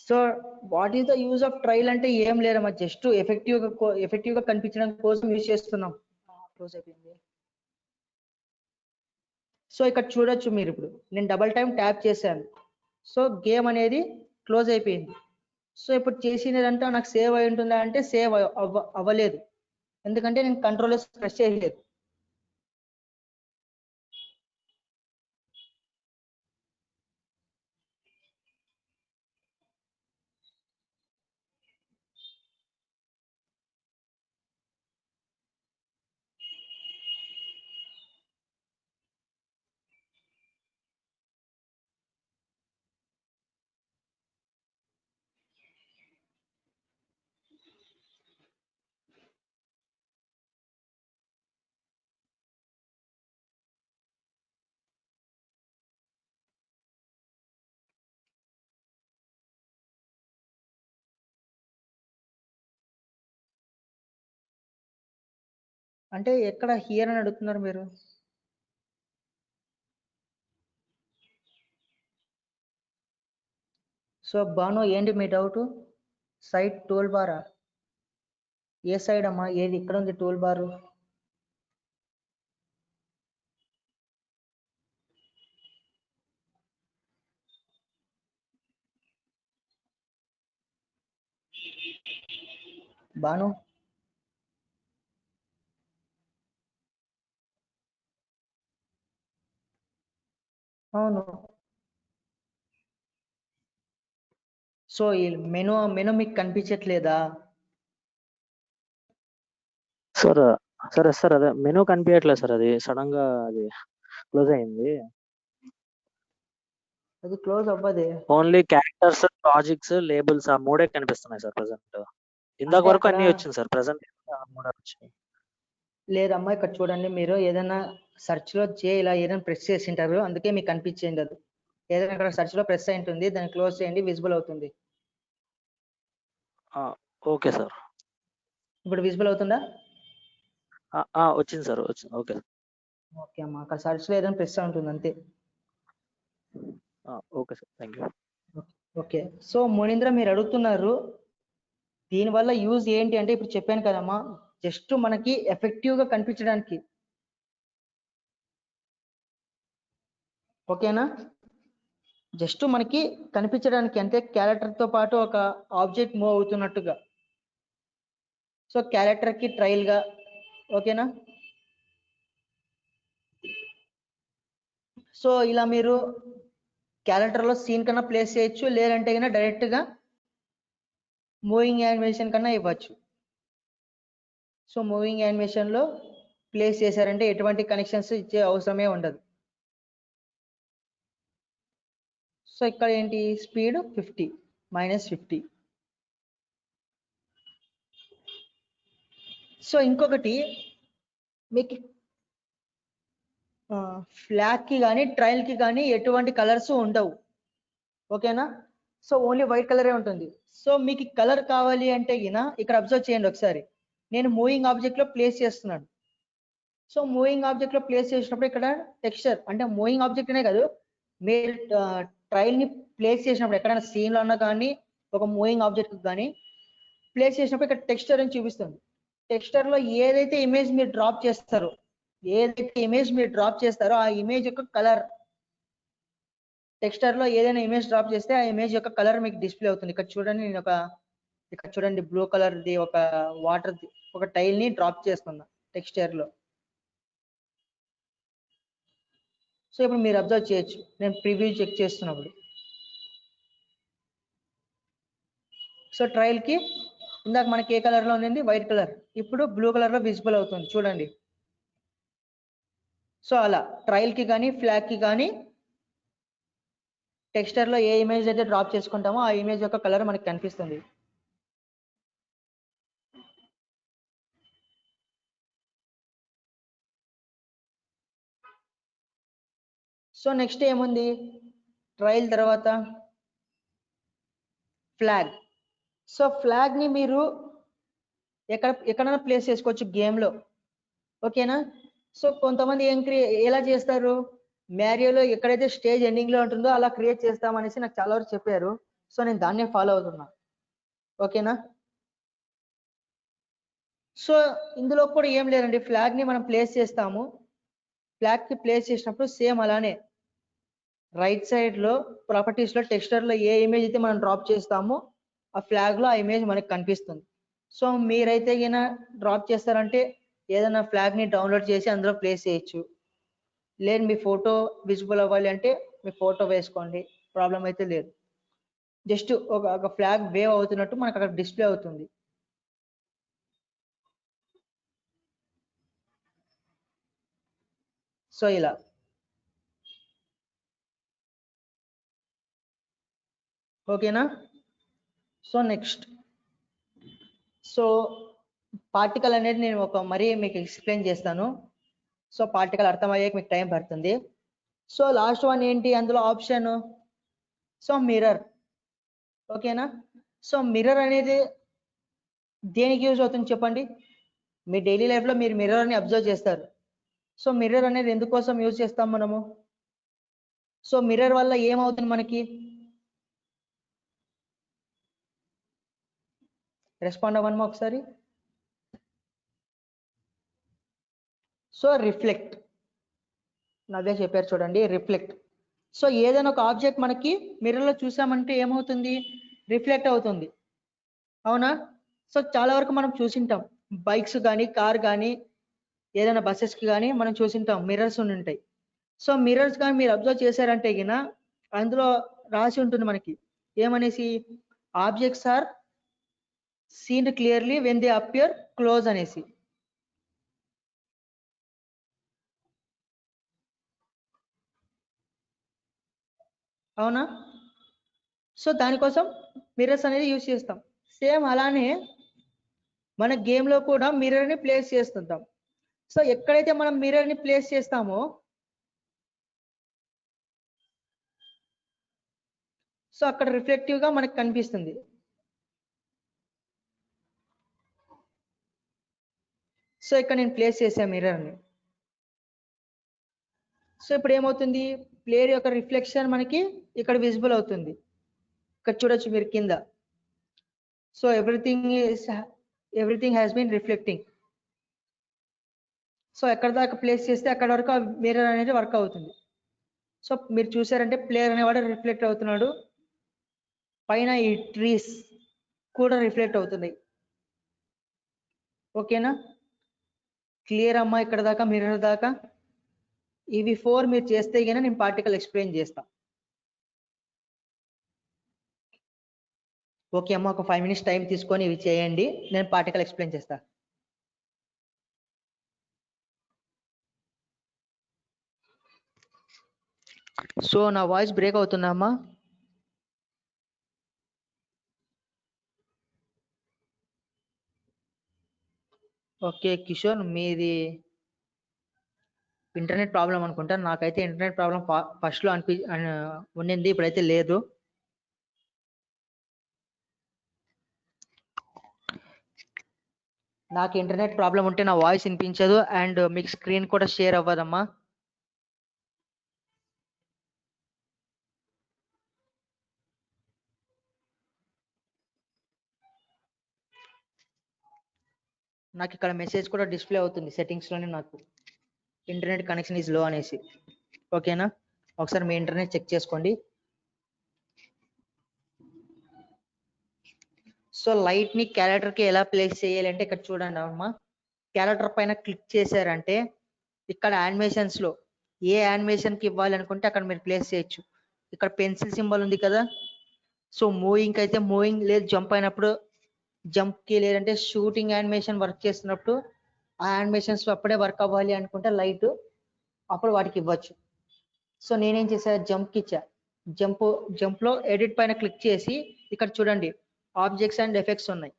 So what is the use of trial అంటే ఏం లేదమ్మా, జస్ట్ ఎఫెక్టివ్ గా కనిపించడం కోసం యూజ్ చేస్తున్నాం. క్లోజ్ అయిపోయింది. సో ఇక్కడ చూడొచ్చు మీరు, ఇప్పుడు నేను డబల్ టైం ట్యాప్ చేశాను. సో గేమ్ అనేది క్లోజ్ అయిపోయింది. సో ఇప్పుడు చేసినదంతా నాకు సేవ్ అయి ఉంటుందా అంటే సేవ్ అవ్వలేదు, ఎందుకంటే నేను కంట్రోల్ ప్రెస్ చేయలేదు. అంటే ఎక్కడ హియర్ అని అడుగుతున్నారు మీరు? సో బాను ఏంటి మీ డౌట్? సైడ్ టూల్ బారా? ఏ సైడ్ అమ్మా? ఏది ఇక్కడ ఉంది టూల్ బారు? బాను అవును. సో ఈ మెను మీకు కనిపించట్లేదా? సార్ అదే మెనూ కనిపించట్లేదు సార్, అది సడన్ గా అది క్లోజ్ అయింది. అది క్లోజ్ అవ్వదే. ఓన్లీ క్యారెక్టర్స్, లాజిక్స్, లేబుల్స్ ఆ మూడే కనిపిస్తున్నాయి సార్ ప్రెసెంట్. ఇందాక అంటే వరకు అక్కడ అన్ని వచ్చింది సార్, ప్రెసెంట్ మూడే వచ్చింది. లేదమ్మా, ఇక్కడ చూడండి మీరు ఏదైనా సెర్చ్ లో ఇలా ఏదైనా ప్రెస్ చేసి ఉంటారు, అందుకే మీకు కనిపించేది అది. ఏదైనా ఇక్కడ సెర్చ్ లో ప్రెస్ అయి ఉంటుంది, దాన్ని క్లోజ్ చేయండి, విజిబుల్ అవుతుంది. Okay sir. ఇప్పుడు విజిబుల్ అవుతుందా? వచ్చింది సార్, వచ్చింది. ఓకే. ఓకే అమ్మా, అక్కడ సెర్చ్ లో ఏదైనా ప్రెస్ అయి ఉంటుంది అంతే. Okay sir, thank you. Okay. So Munindra మీరు అడుగుతున్నారు దీనివల్ల యూజ్ ఏంటి అంటే, ఇప్పుడు చెప్పాను కదమ్మా, జస్ట్ మనకి ఎఫెక్టివ్ గా కనిపించడానికి. ఓకేనా? జస్ట్ మనకి కనిపించడానికి, అంటే క్యారెక్టర్ తో పాటు ఒక ఆబ్జెక్ట్ మూవ్ అవుతున్నట్టుగా. సో క్యారెక్టర్ కి ట్రయల్ గా. ఓకేనా? సో ఇలా మీరు క్యారెక్టర్ లో సీన్ కన్నా ప్లేస్ చేయొచ్చు, లేదంటే కన్నా డైరెక్ట్ గా మూవింగ్ యానిమేషన్ కన్నా ఇవ్వచ్చు. సో మూవింగ్ యానిమేషన్ లో ప్లేస్ చేశారంటే ఎటువంటి కనెక్షన్స్ ఇచ్చే అవసరమే ఉండదు. సో ఇక్కడ ఏంటి, స్పీడ్ 50 -50. సో ఇంకొకటి మీకు ఫ్లాగ్ కి కానీ ట్రయల్ కి కానీ ఎటువంటి కలర్స్ ఉండవు. ఓకేనా? సో ఓన్లీ వైట్ కలరే ఉంటుంది. సో మీకు కలర్ కావాలి అంటే ఇక్కడ అబ్జర్వ్ చేయండి ఒకసారి. నేను మూవింగ్ ఆబ్జెక్ట్ లో ప్లేస్ చేస్తున్నాను. సో మూవింగ్ ఆబ్జెక్ట్ లో ప్లేస్ చేసినప్పుడు ఇక్కడ టెక్స్చర్, అంటే మూవింగ్ ఆబ్జెక్ట్ అనే కాదు, మీరు ట్రయల్ ని ప్లేస్ చేసినప్పుడు ఎక్కడైనా సీన్లో అన్నా కానీ ఒక మూవింగ్ ఆబ్జెక్ట్ కానీ ప్లేస్ చేసినప్పుడు ఇక్కడ టెక్స్చర్ అని చూపిస్తుంది. టెక్స్చర్లో ఏదైతే ఇమేజ్ మీరు డ్రాప్ చేస్తారో ఆ ఇమేజ్ యొక్క కలర్, టెక్స్చర్లో ఏదైనా ఇమేజ్ డ్రాప్ చేస్తే ఆ ఇమేజ్ యొక్క కలర్ మీకు డిస్ప్లే అవుతుంది. ఇక్కడ చూడండి, నేను ఇక్కడ చూడండి బ్లూ కలర్ది ఒక వాటర్ది ఒక టైల్ని డ్రాప్ చేసుకున్నా టెక్స్చర్లో. సో ఇప్పుడు మీరు అబ్జర్వ్ చేయొచ్చు, నేను ప్రివ్యూ చెక్ చేస్తున్నప్పుడు. సో ట్రయల్కి ఇందాక మనకి ఏ కలర్లో ఉంది? White colour. ఇప్పుడు బ్లూ కలర్లో విజిబుల్ అవుతుంది చూడండి. సో అలా ట్రయల్కి కానీ ఫ్లాగ్కి కానీ టెక్స్చర్లో ఏ ఇమేజ్ అయితే డ్రాప్ చేసుకుంటామో ఆ ఇమేజ్ యొక్క కలర్ మనకి కనిపిస్తుంది. సో నెక్స్ట్ ఏముంది ట్రయల్ తర్వాత? ఫ్లాగ్. సో ఫ్లాగ్ని మీరు ఎక్కడైనా ప్లేస్ చేసుకోవచ్చు గేమ్లో, ఓకేనా? సో కొంతమంది ఎలా చేస్తారు, మ్యారియోలో ఎక్కడైతే స్టేజ్ ఎండింగ్లో ఉంటుందో అలా క్రియేట్ చేస్తామనేసి నాకు చాలా వరకు చెప్పారు. సో నేను దాన్నే ఫాలో అవుతున్నా, ఓకేనా? సో ఇందులో కూడా ఏం లేదండి, ఫ్లాగ్ని మనం ప్లేస్ చేస్తాము. ఫ్లాగ్కి ప్లేస్ చేసినప్పుడు సేమ్ అలానే రైట్ సైడ్లో ప్రాపర్టీస్లో టెక్స్చర్లో ఏ ఇమేజ్ అయితే మనం డ్రాప్ చేస్తామో ఆ ఫ్లాగ్లో ఆ ఇమేజ్ మనకి కనిపిస్తుంది. సో మీరైతే ఈయన డ్రాప్ చేస్తారంటే ఏదైనా ఫ్లాగ్ని డౌన్లోడ్ చేసి అందులో ప్లేస్ చేయొచ్చు. లేదు మీ ఫోటో విజిబుల్ అవ్వాలి అంటే మీ ఫోటో వేసుకోండి, ప్రాబ్లం అయితే లేదు. జస్ట్ ఒక ఫ్లాగ్ వేవ్ అవుతున్నట్టు మనకు అక్కడ డిస్ప్లే అవుతుంది. సో ఇలా ఓకేనా? సో నెక్స్ట్, సో పార్టికల్ అనేది నేను మరీ మీకు ఎక్స్ప్లెయిన్ చేస్తాను. సో పార్టికల్ అర్థమయ్యాక మీకు టైం పడుతుంది. సో లాస్ట్ వన్ ఏంటి అందులో ఆప్షన్? సో మిర్రర్, ఓకేనా? సో మిర్రర్ అనేది దేనికి యూజ్ అవుతుంది చెప్పండి? మీ డైలీ లైఫ్లో మీరు మిర్రర్ని అబ్జర్వ్ చేస్తారు. సో మిర్రర్ అనేది ఎందుకోసం యూజ్ చేస్తాం మనము? సో మిర్రర్ వల్ల ఏమవుతుంది మనకి? రెస్పాండ్ అవ్వనమా ఒకసారి? సో రిఫ్లెక్ట్, నవ్య చెప్పారు చూడండి, రిఫ్లెక్ట్. సో ఏదైనా ఒక ఆబ్జెక్ట్ మనకి మిర్రర్లో చూసామంటే ఏమవుతుంది? రిఫ్లెక్ట్ అవుతుంది, అవునా? సో చాలా వరకు మనం చూసింటాం, బైక్స్ కానీ కార్ కానీ ఏదైనా బస్సెస్కి కానీ మనం చూసింటాం మిర్రర్స్ ఉంటాయి. సో మిర్రర్స్ కానీ మీరు అబ్జర్వ్ చేశారంటే గిన అందులో రాసి ఉంటుంది మనకి ఏమనేసి, objects are seen clearly when they appear close అనేసి. అవునా? సో దానికోసం మిర్రర్స్ అనేది యూజ్ చేస్తాం. సేమ్ అలానే మన గేమ్లో కూడా మిర్రర్ని ప్లేస్ చేస్తుంటాం. సో ఎక్కడైతే మనం మిర్రర్ని ప్లేస్ చేస్తామో సో అక్కడ రిఫ్లెక్టివ్గా మనకు కనిపిస్తుంది. సో ఇక్కడ నేను ప్లేస్ చేసా మిర్రర్ని. సో ఇప్పుడు ఏమవుతుంది, ప్లేయర్ యొక్క రిఫ్లెక్షన్ మనకి ఇక్కడ విజిబుల్ అవుతుంది. ఇక్కడ చూడొచ్చు మీరు కింద. So everything has been reflecting. So ఎక్కడ దాకా ప్లేస్ చేస్తే అక్కడ వరకు మిర్రర్ అనేది వర్క్ అవుతుంది. సో మీరు చూసారంటే ప్లేయర్ అనేవాడు రిఫ్లెక్ట్ అవుతున్నాడు, పైన ఈ ట్రీస్ కూడా రిఫ్లెక్ట్ అవుతున్నాయి. ఓకేనా? క్లియర్ అమ్మా ఇక్కడ దాకా, మిర్రర్ దాకా? ఇవి 4 మీరు చేస్తే కానీ నేను పార్టికల్ ఎక్స్ప్లెయిన్ చేస్తా. ఓకే అమ్మా, ఒక 5 minutes టైం తీసుకొని ఇవి చేయండి, నేను పార్టికల్ ఎక్స్ప్లెయిన్ చేస్తా. సో నా వాయిస్ బ్రేక్ అవుతుందా అమ్మా? ఓకే కిషోర్, మీది ఇంటర్నెట్ ప్రాబ్లం అనుకుంటా. నాకైతే ఇంటర్నెట్ ప్రాబ్లం ఫస్ట్లో ఉండింది, ఇప్పుడైతే లేదు. నాకు ఇంటర్నెట్ ప్రాబ్లం ఉంటే నా వాయిస్ వినిపించదు అండ్ మీకు స్క్రీన్ కూడా షేర్ అవ్వదమ్మా. నాకు ఇక్కడ మెసేజ్ కూడా డిస్ప్లే అవుతుంది సెట్టింగ్స్లోనే, నాకు ఇంటర్నెట్ కనెక్షన్ ఈజ్ లో అనేసి. ఓకేనా, ఒకసారి మీ ఇంటర్నెట్ చెక్ చేసుకోండి. సో లైట్ని క్యారెక్టర్కి ఎలా ప్లేస్ చేయాలంటే ఇక్కడ చూడండి అమ్మా, క్యారెక్టర్ పైన క్లిక్ చేశారంటే ఇక్కడ యానిమేషన్స్లో ఏ యానిమేషన్కి ఇవ్వాలి అనుకుంటే అక్కడ మీరు ప్లేస్ చేయొచ్చు. ఇక్కడ పెన్సిల్ సింబల్ ఉంది కదా, సో మూవింగ్కి అయితే మూవింగ్, లేదు జంప్ అయినప్పుడు జంప్కి, లేదంటే షూటింగ్ యానిమేషన్ వర్క్ చేస్తున్నప్పుడు ఆ యానిమేషన్స్ అప్పుడే వర్క్ అవ్వాలి అనుకుంటే లైట్ అప్పుడు వాటికి ఇవ్వచ్చు. సో నేనేం చేశా, జంప్కి ఇచ్చా. జంప్లో ఎడిట్ పైన క్లిక్ చేసి ఇక్కడ చూడండి ఆబ్జెక్ట్స్ అండ్ ఎఫెక్ట్స్ ఉన్నాయి.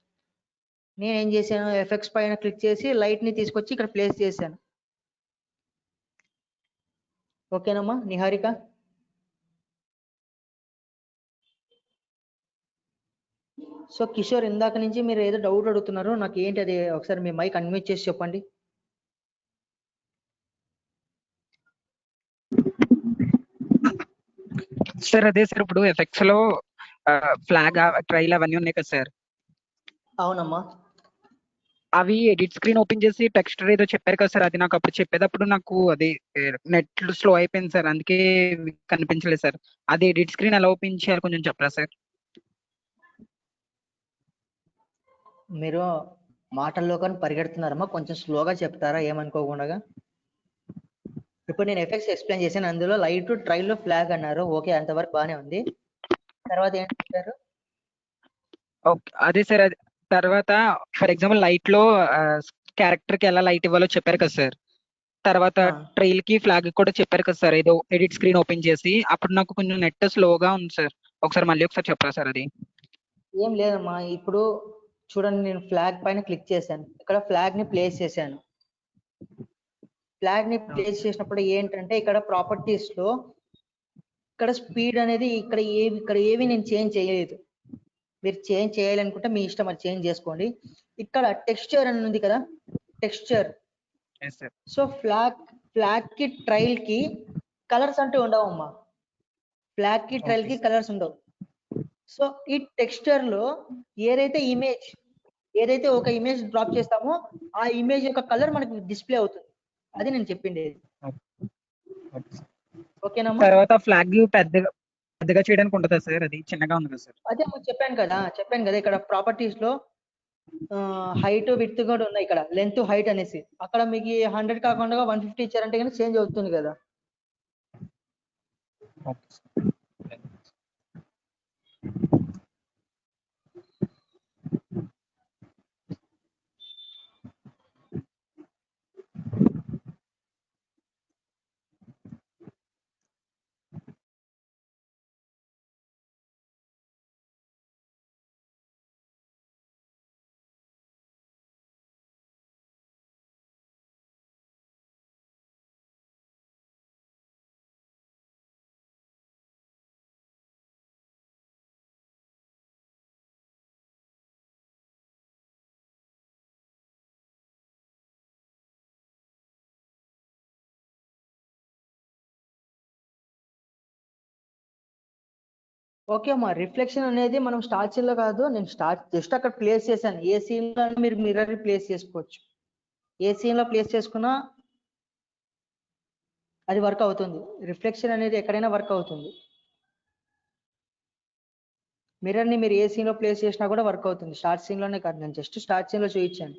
నేనేం చేశాను, ఎఫెక్ట్స్ పైన క్లిక్ చేసి లైట్ని తీసుకొచ్చి ఇక్కడ ప్లేస్ చేశాను. ఓకేనమ్మా నిహారిక? సో కిషోర్, ఇందాక నుంచి మీరు ఏదో డౌట్ అడుగుతున్నారు, నాకు ఏంటి అది ఒకసారి మీ మైక్ అన్మ్యూట్ చేసి చెప్పండి. సార్ అదే సార్, ఇప్పుడు ఎఫెక్ట్స్ లో ఫ్లాగ్ ట్రైల్ అవన్నీ ఉన్నాయి కదా సార్, అవునమ్మా. అవి ఎడిట్ స్క్రీన్ ఓపెన్ చేసి టెక్స్చర్ ఏదో చెప్పారు కదా సార్, అది నాకు అప్పుడు చెప్పేటప్పుడు నాకు అది నెట్ స్లో అయిపోయింది సార్, అందుకే కనిపించలేదు సార్. అది ఎడిట్ స్క్రీన్ ఎలా ఓపెన్ చేయాలి కొంచెం చెప్పరా సార్? మీరు మాటల్లో కానీ పరిగెడుతున్నారమ్మా, కొంచెం స్లోగా చెప్తారా ఏమనుకోకుండా? ఇప్పుడు నేను ఎఫెక్ట్స్ ఎక్స్ప్లెయిన్ చేశాను, అందులో లైట్ ట్రైల్లో ఫ్లాగ్ అన్నారు, ఓకే అంతవరకు బాగానే ఉంది. తర్వాత ఏం చెప్పారు? ఓకే అదే సార్, అది తర్వాత ఫర్ ఎగ్జాంపుల్ లైట్ లో క్యారెక్టర్ కి ఎలా లైట్ ఇవ్వాలో చెప్పారు కదా సార్, తర్వాత ట్రైల్ కి ఫ్లాగ్ కూడా చెప్పారు కదా సార్, ఏదో ఎడిట్ స్క్రీన్ ఓపెన్ చేసి. అప్పుడు నాకు కొంచెం నెట్ స్లోగా ఉంది సార్, మళ్ళీ ఒకసారి చెప్పరా సార్ అది? ఏం లేదమ్మా, ఇప్పుడు చూడండి నేను ఫ్లాగ్ పైన క్లిక్ చేశాను, ఇక్కడ ఫ్లాగ్ ని ప్లేస్ చేశాను. ఫ్లాగ్ ని ప్లేస్ చేసినప్పుడు ఏంటంటే ఇక్కడ ప్రాపర్టీస్ లో ఇక్కడ స్పీడ్ అనేది ఇక్కడ ఏవి నేను చేంజ్ చేయలేదు. మీరు చేంజ్ చేయాలనుకుంటే మీ ఇష్టం, అది చేంజ్ చేసుకోండి. ఇక్కడ టెక్స్చర్ అని ఉంది కదా, టెక్స్చర్. సో ఫ్లాగ్ కి ట్రైల్ కి కలర్స్ అంటూ ఉండవమ్మా, ఫ్లాగ్ కి ట్రైల్ కి కలర్స్ ఉండవు. సో ఈ టెక్స్చర్ లో ఏదైతే ఒక ఇమేజ్ డ్రాప్ చేస్తామో ఆ ఇమేజ్ యొక్క కలర్ మనకి డిస్ప్లే అవుతుంది, అది నేను చెప్పింది. ఓకేనమ్మా? తర్వాత ఫ్లాగ్ పెద్దగా చేయడానికి ఉంటుందా సార్, అది చిన్నగా ఉంది కదా సార్? అదే చెప్పాను కదా ఇక్కడ ప్రాపర్టీస్ లో హైట్ విడ్త్ కూడా ఉన్నాయి, ఇక్కడ లెంత్ హైట్ అనేసి. అక్కడ మీకు 100 కాకుండా 150 ఇచ్చారంటే కానీ చేంజ్ అవుతుంది కదా. ఓకే అమ్మా, రిఫ్లెక్షన్ అనేది మనం స్టార్ట్ సీన్ లో కాదు, నేను జస్ట్ అక్కడ ప్లేస్ చేశాను. ఏ సీన్ లో మీరు మిర్రర్ ప్లేస్ చేసుకోవచ్చు, ఏ సీన్ లో ప్లేస్ చేసుకున్నా అది వర్క్ అవుతుంది. రిఫ్లెక్షన్ అనేది ఎక్కడైనా వర్క్ అవుతుంది. మిర్రర్ ని మీరు ఏ సీన్ లో ప్లేస్ చేసినా కూడా వర్క్ అవుతుంది, స్టార్ట్ సీన్ లోనే కాదు, నేను జస్ట్ స్టార్ట్ సీన్ లో చూపించాను.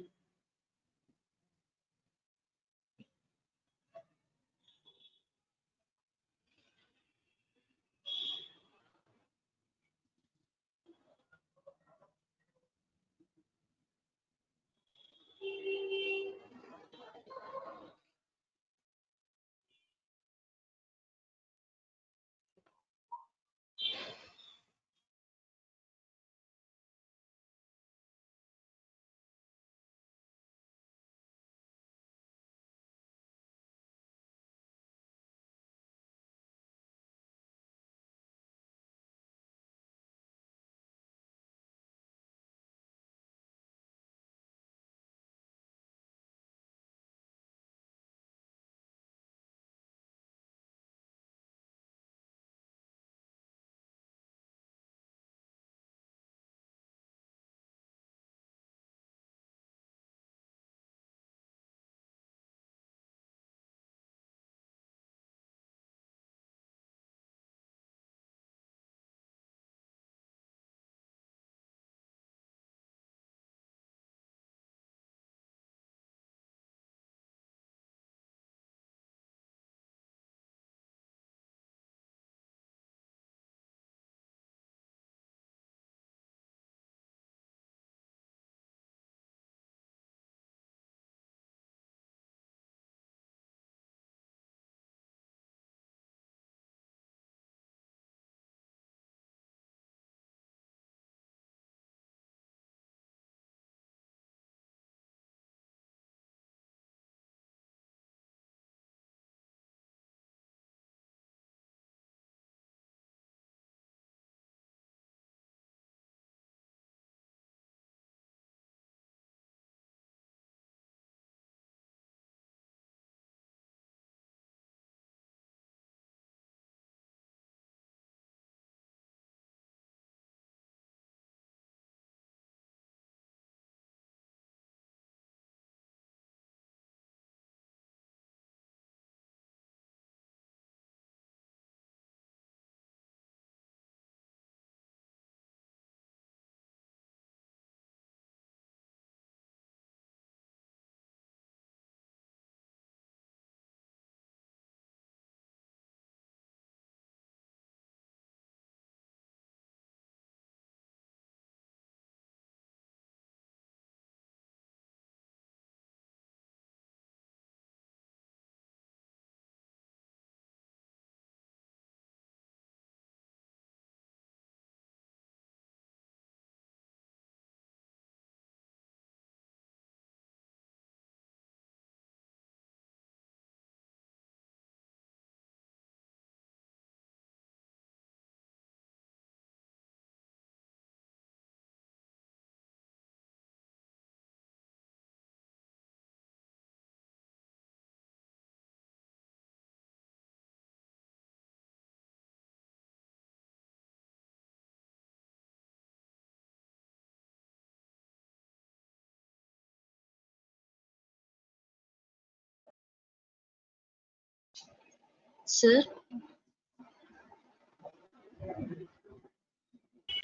సార్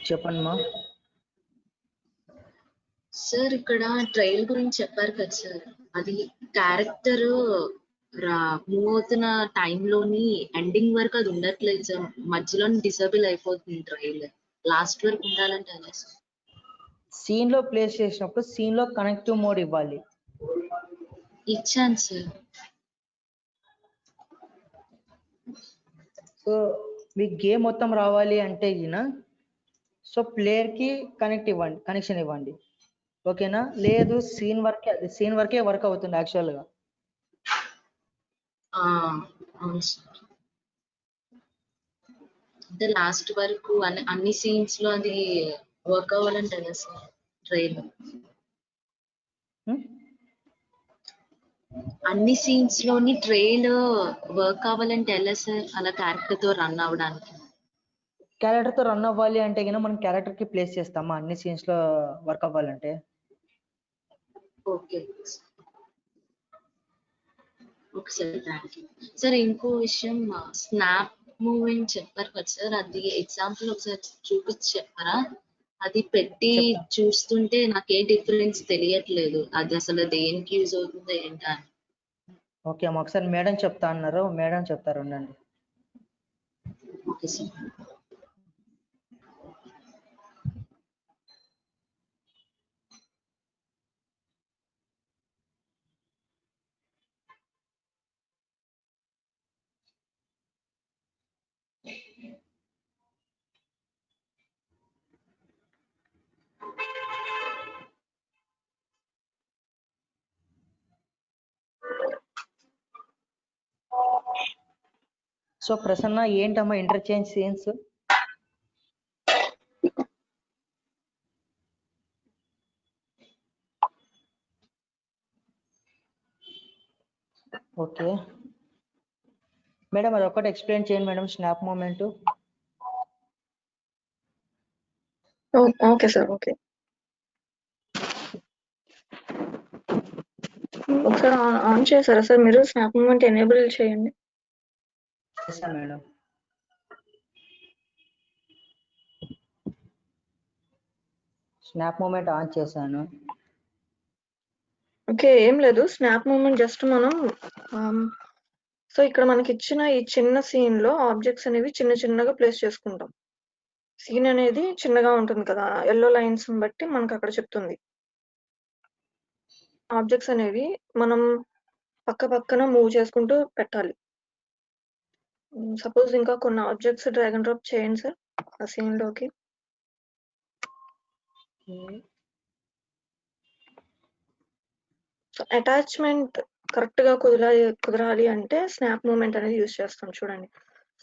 చెప్పండి మా. సార్ ఇక్కడ ట్రయల్ గురించి చెప్పారు కదా సార్, అది క్యారెక్టర్ మూవ్ అవుతున్న టైంలోని ఎండింగ్ వరకు అది ఉండట్లేదు సార్, మధ్యలో డిసేబుల్ అయిపోతుంది ట్రయల్. లాస్ట్ వరకు ఉండాలంటే అలా సార్. సీన్ లో ప్లేస్ చేసినప్పుడు సీన్ లో కనెక్టివ్ మోడ్ ఇవ్వాలి. ఇచ్చాను సార్. సో మీకు గేమ్ మొత్తం రావాలి అంటే సో ప్లేయర్ కి కనెక్షన్ ఇవ్వండి, ఓకేనా? లేదు సీన్ వరకే వర్క్ అవుతుంది యాక్చువల్ గా. అవును సార్, అంటే లాస్ట్ వరకు అన్ని సీన్స్ లో అది వర్క్ అవ్వాలంటే కదా సార్ ట్రైల్. అన్ని సీన్స్ లోని ట్రైల్ వర్క్ అవ్వాలంటే ఎలా సార్, అలా క్యారెక్టర్ తో రన్ అవ్వడానికి? క్యారెక్టర్ తో రన్ అవ్వాలి అంటే మనం క్యారెక్టర్ కి ప్లేస్ చేస్తామా అన్ని సీన్స్ లో వర్క్ అవ్వాలంటే? Okay okay sir, thank you sir. ఇంకో విషయం, స్నాప్ మూమెంట్ చెప్పారు కదా సార్, అది ఎగ్జాంపుల్ ఒకసారి చూపించి చెప్పారా? అది పెట్టి చెప్తా. చూస్తుంటే నాకు ఏ డిఫరెన్స్ తెలియట్లేదు, అది అసలు దేనికి యూజ్ అవుతుందో ఏంటా అని. ఓకే అమ్మా, ఒకసారి మేడం చెప్తా అన్నారు, మేడం చెప్తారు, ఉండండి. Okay sir. సో ప్రసన్న, ఏంటమ్మా ఇంటర్చేంజ్ సీన్స్? ఓకే మేడం, అది ఒక్కటి ఎక్స్ప్లెయిన్ చేయండి madam, snap moment. Okay sir, okay. ఒకసారి ఆన్ చేశారా సార్ మీరు? స్నాప్ మూమెంట్ ఎనేబుల్ చేయండి. చేశాను మేడం. స్నాప్ మూమెంట్ ఆన్ చేశాను. ఓకే, ఏం లేదు, స్నాప్ మూమెంట్ జస్ట్ మనం సో ఇక్కడ మనకి ఇచ్చిన ఈ చిన్న సీన్ లో ఆబ్జెక్ట్స్ అనేవి చిన్న చిన్నగా ప్లేస్ చేసుకుంటాం. సీన్ అనేది చిన్నగా ఉంటుంది కదా, ఎల్లో లైన్స్ బట్టి మనకు అక్కడ చెప్తుంది. ఆబ్జెక్ట్స్ అనేవి మనం పక్క పక్కన మూవ్ చేసుకుంటూ పెట్టాలి. సపోజ్ ఇంకా కొన్ని ఆబ్జెక్ట్స్ డ్రాగ్ అండ్ డ్రాప్ చేయండి సార్ ఆ సీన్ లోకి. అటాచ్మెంట్ కరెక్ట్ గా కుదరాలి అంటే స్నాప్ మూమెంట్ అనేది యూజ్ చేస్తాం. చూడండి,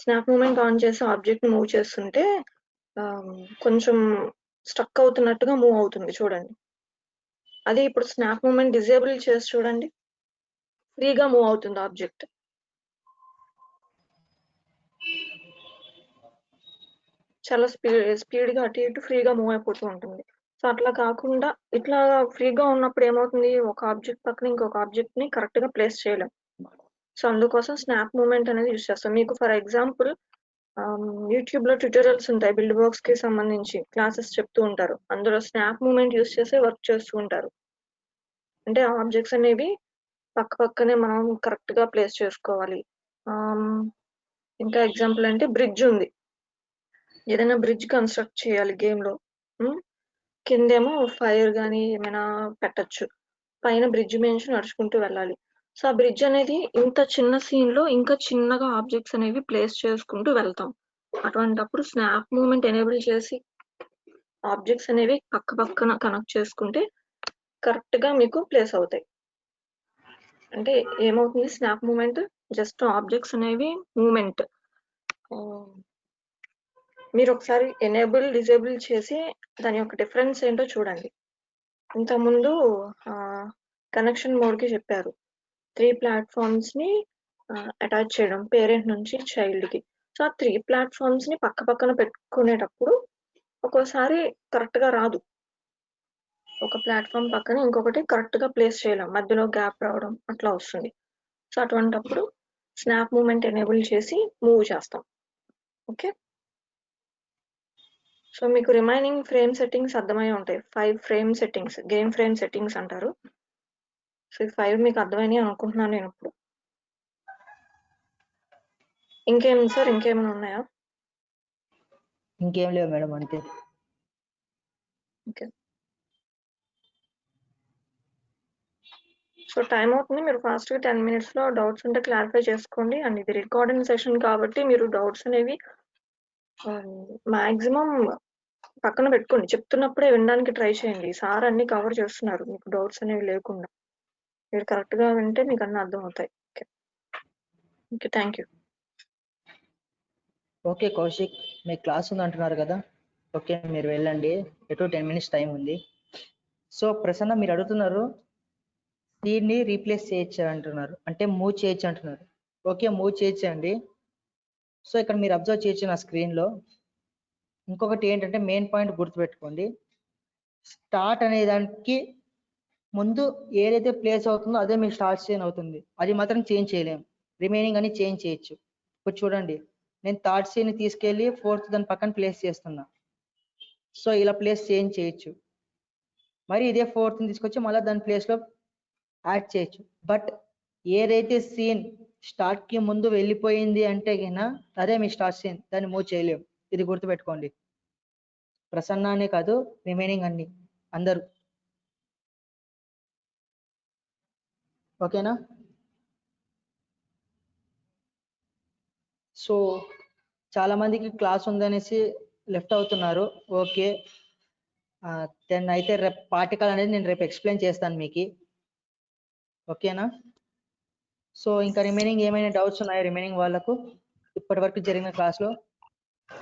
స్నాప్ మూమెంట్ ఆన్ చేసి ఆబ్జెక్ట్ ని మూవ్ చేస్తుంటే కొంచెం స్టక్ అవుతున్నట్టుగా మూవ్ అవుతుంది చూడండి. అదే ఇప్పుడు స్నాప్ మూమెంట్ డిజేబుల్ చేసి చూడండి, ఫ్రీగా మూవ్ అవుతుంది ఆబ్జెక్ట్. చాలా స్పీడ్ గా అటు ఇటు ఫ్రీగా మూవ్ అయిపోతూ ఉంటుంది. సో అట్లా కాకుండా ఇట్లా ఫ్రీగా ఉన్నప్పుడు ఏమవుతుంది, ఒక ఆబ్జెక్ట్ పక్కన ఇంకొక ఆబ్జెక్ట్ ని కరెక్ట్ గా ప్లేస్ చేయలేం. సో అందుకోసం స్నాప్ మూమెంట్ అనేది యూజ్ చేస్తాం. మీకు ఫర్ ఎగ్జాంపుల్ యూట్యూబ్ లో ట్యూటోరియల్స్ ఉంటాయి, బిల్డ్ బాక్స్ కి సంబంధించి క్లాసెస్ చెప్తూ ఉంటారు. అందులో స్నాప్ మూమెంట్ యూజ్ చేసే వర్క్ చేస్తూ ఉంటారు. అంటే ఆబ్జెక్ట్స్ అనేవి పక్క పక్కనే మనం కరెక్ట్ గా ప్లేస్ చేసుకోవాలి. ఇంకా ఎగ్జాంపుల్ అంటే బ్రిడ్జ్ ఉంది, ఏదైనా బ్రిడ్జ్ కన్స్ట్రక్ట్ చేయాలి గేమ్ లో. కిందేమో ఫైర్ గానీ ఏమైనా పెట్టచ్చు, పైన బ్రిడ్జ్ మీద నడుచుకుంటూ వెళ్ళాలి. సో ఆ బ్రిడ్జ్ అనేది ఇంత చిన్న సీన్ లో ఇంకా చిన్నగా ఆబ్జెక్ట్స్ అనేవి ప్లేస్ చేసుకుంటూ వెళ్తాం. అటువంటప్పుడు స్నాప్ మూమెంట్ ఎనేబుల్ చేసి ఆబ్జెక్ట్స్ అనేవి పక్క పక్కన కనెక్ట్ చేసుకుంటే కరెక్ట్ గా మీకు ప్లేస్ అవుతాయి. అంటే ఏమవుతుంది, స్నాప్ మూమెంట్ జస్ట్ ఆబ్జెక్ట్స్ అనేవి మూమెంట్. మీరు ఒకసారి ఎనేబుల్ డిజేబుల్ చేసి దాని యొక్క డిఫరెన్స్ ఏంటో చూడండి. ఇంతకుముందు కనెక్షన్ మోడ్ కి చెప్పారు, 3 ప్లాట్ఫామ్స్ ని అటాచ్ చేయడం పేరెంట్ నుంచి చైల్డ్ కి. సో ఆ 3 ప్లాట్ఫామ్స్ ని పక్క పక్కన పెట్టుకునేటప్పుడు ఒక్కోసారి కరెక్ట్ గా రాదు, ఒక ప్లాట్ఫామ్ పక్కన ఇంకొకటి కరెక్ట్ గా ప్లేస్ చేయలేం, మధ్యలో గ్యాప్ రావడం అట్లా వస్తుంది. సో అటువంటప్పుడు స్నాప్ మూమెంట్ ఎనేబుల్ చేసి మూవ్ చేస్తాం. ఓకే, సో మీకు రిమైనింగ్ ఫ్రేమ్ సెట్టింగ్స్ అర్థమై ఉంటాయి. 5 frame settings, game frame settings అంటారు. సో ఈ 5 మీకు అర్థమైనాయి అనుకుంటున్నాను నేను ఇప్పుడు. ఇంకేం సార్, ఇంకేమైనా ఉన్నాయా? ఇంకేం లేవు మేడం, అంతే. ఓకే, సో టైం అవుతుంది, మీరు ఫాస్ట్గా 10 minutes-లో డౌట్స్ ఉంటే క్లారిఫై చేసుకోండి. అండ్ ఇది రికార్డింగ్ సెషన్ కాబట్టి మీరు డౌట్స్ అనేవి మాక్సిమం పక్కన పెట్టుకోండి, చెప్తున్నప్పుడే వినడానికి ట్రై చేయండి. సార్ అన్ని కవర్ చేస్తున్నారు, మీకు డౌట్స్ అనేవి లేకుండా. మీరు కరెక్ట్గా వింటే మీకు అన్నీ అర్థం అవుతాయి. Okay okay, thank you. Okay Kaushik, మీకు క్లాస్ ఉంది అంటున్నారు కదా. ఓకే, మీరు వెళ్ళండి, ఎటు 10 minutes టైం ఉంది. సో ప్రసన్న, మీరు అడుగుతున్నారు దీన్ని రీప్లేస్ చేయొచ్చు అంటున్నారు, అంటే మూవ్ చేయొచ్చు అంటున్నారు. ఓకే, మూవ్ చేయొచ్చండి. సో ఇక్కడ మీరు అబ్జర్వ్ చేయొచ్చు నా స్క్రీన్లో. ఇంకొకటి ఏంటంటే మెయిన్ పాయింట్ గుర్తుపెట్టుకోండి, స్టార్ట్ అనే దానికి ముందు ఏదైతే ప్లేస్ అవుతుందో అదే మీకు స్టార్ట్ సీన్ అవుతుంది. అది మాత్రం చేంజ్ చేయలేం, రిమైనింగ్ అని చేంజ్ చేయొచ్చు. ఇప్పుడు చూడండి, నేను థర్డ్ సీన్ తీసుకెళ్ళి 4th దాని పక్కన ప్లేస్ చేస్తున్నా. సో ఇలా ప్లేస్ చేంజ్ చేయొచ్చు. మరి ఇదే 4th తీసుకొచ్చి మళ్ళీ దాని ప్లేస్లో యాడ్ చేయొచ్చు. బట్ ఏదైతే సీన్ స్టార్ట్కి ముందు వెళ్ళిపోయింది అంటే గిన అదే మీ స్టార్ట్ సీన్, దాన్ని మూవ్ చేయలేము. ఇది గుర్తుపెట్టుకోండి, ప్రసన్న అనే కాదు, రిమైనింగ్ అన్ని అందరూ. ఓకేనా? సో చాలా మందికి క్లాస్ ఉందనేసి లెఫ్ట్ అవుతున్నారు. ఓకే, దెన్ అయితే రేపు పార్టికల్ అనేది నేను రేపు ఎక్స్ప్లెయిన్ చేస్తాను మీకు. ఓకేనా? సో ఇంకా రిమైనింగ్ ఏమైనా డౌట్స్ ఉన్నాయా రిమైనింగ్ వాళ్ళకు ఇప్పటి వరకు జరిగిన క్లాస్లో?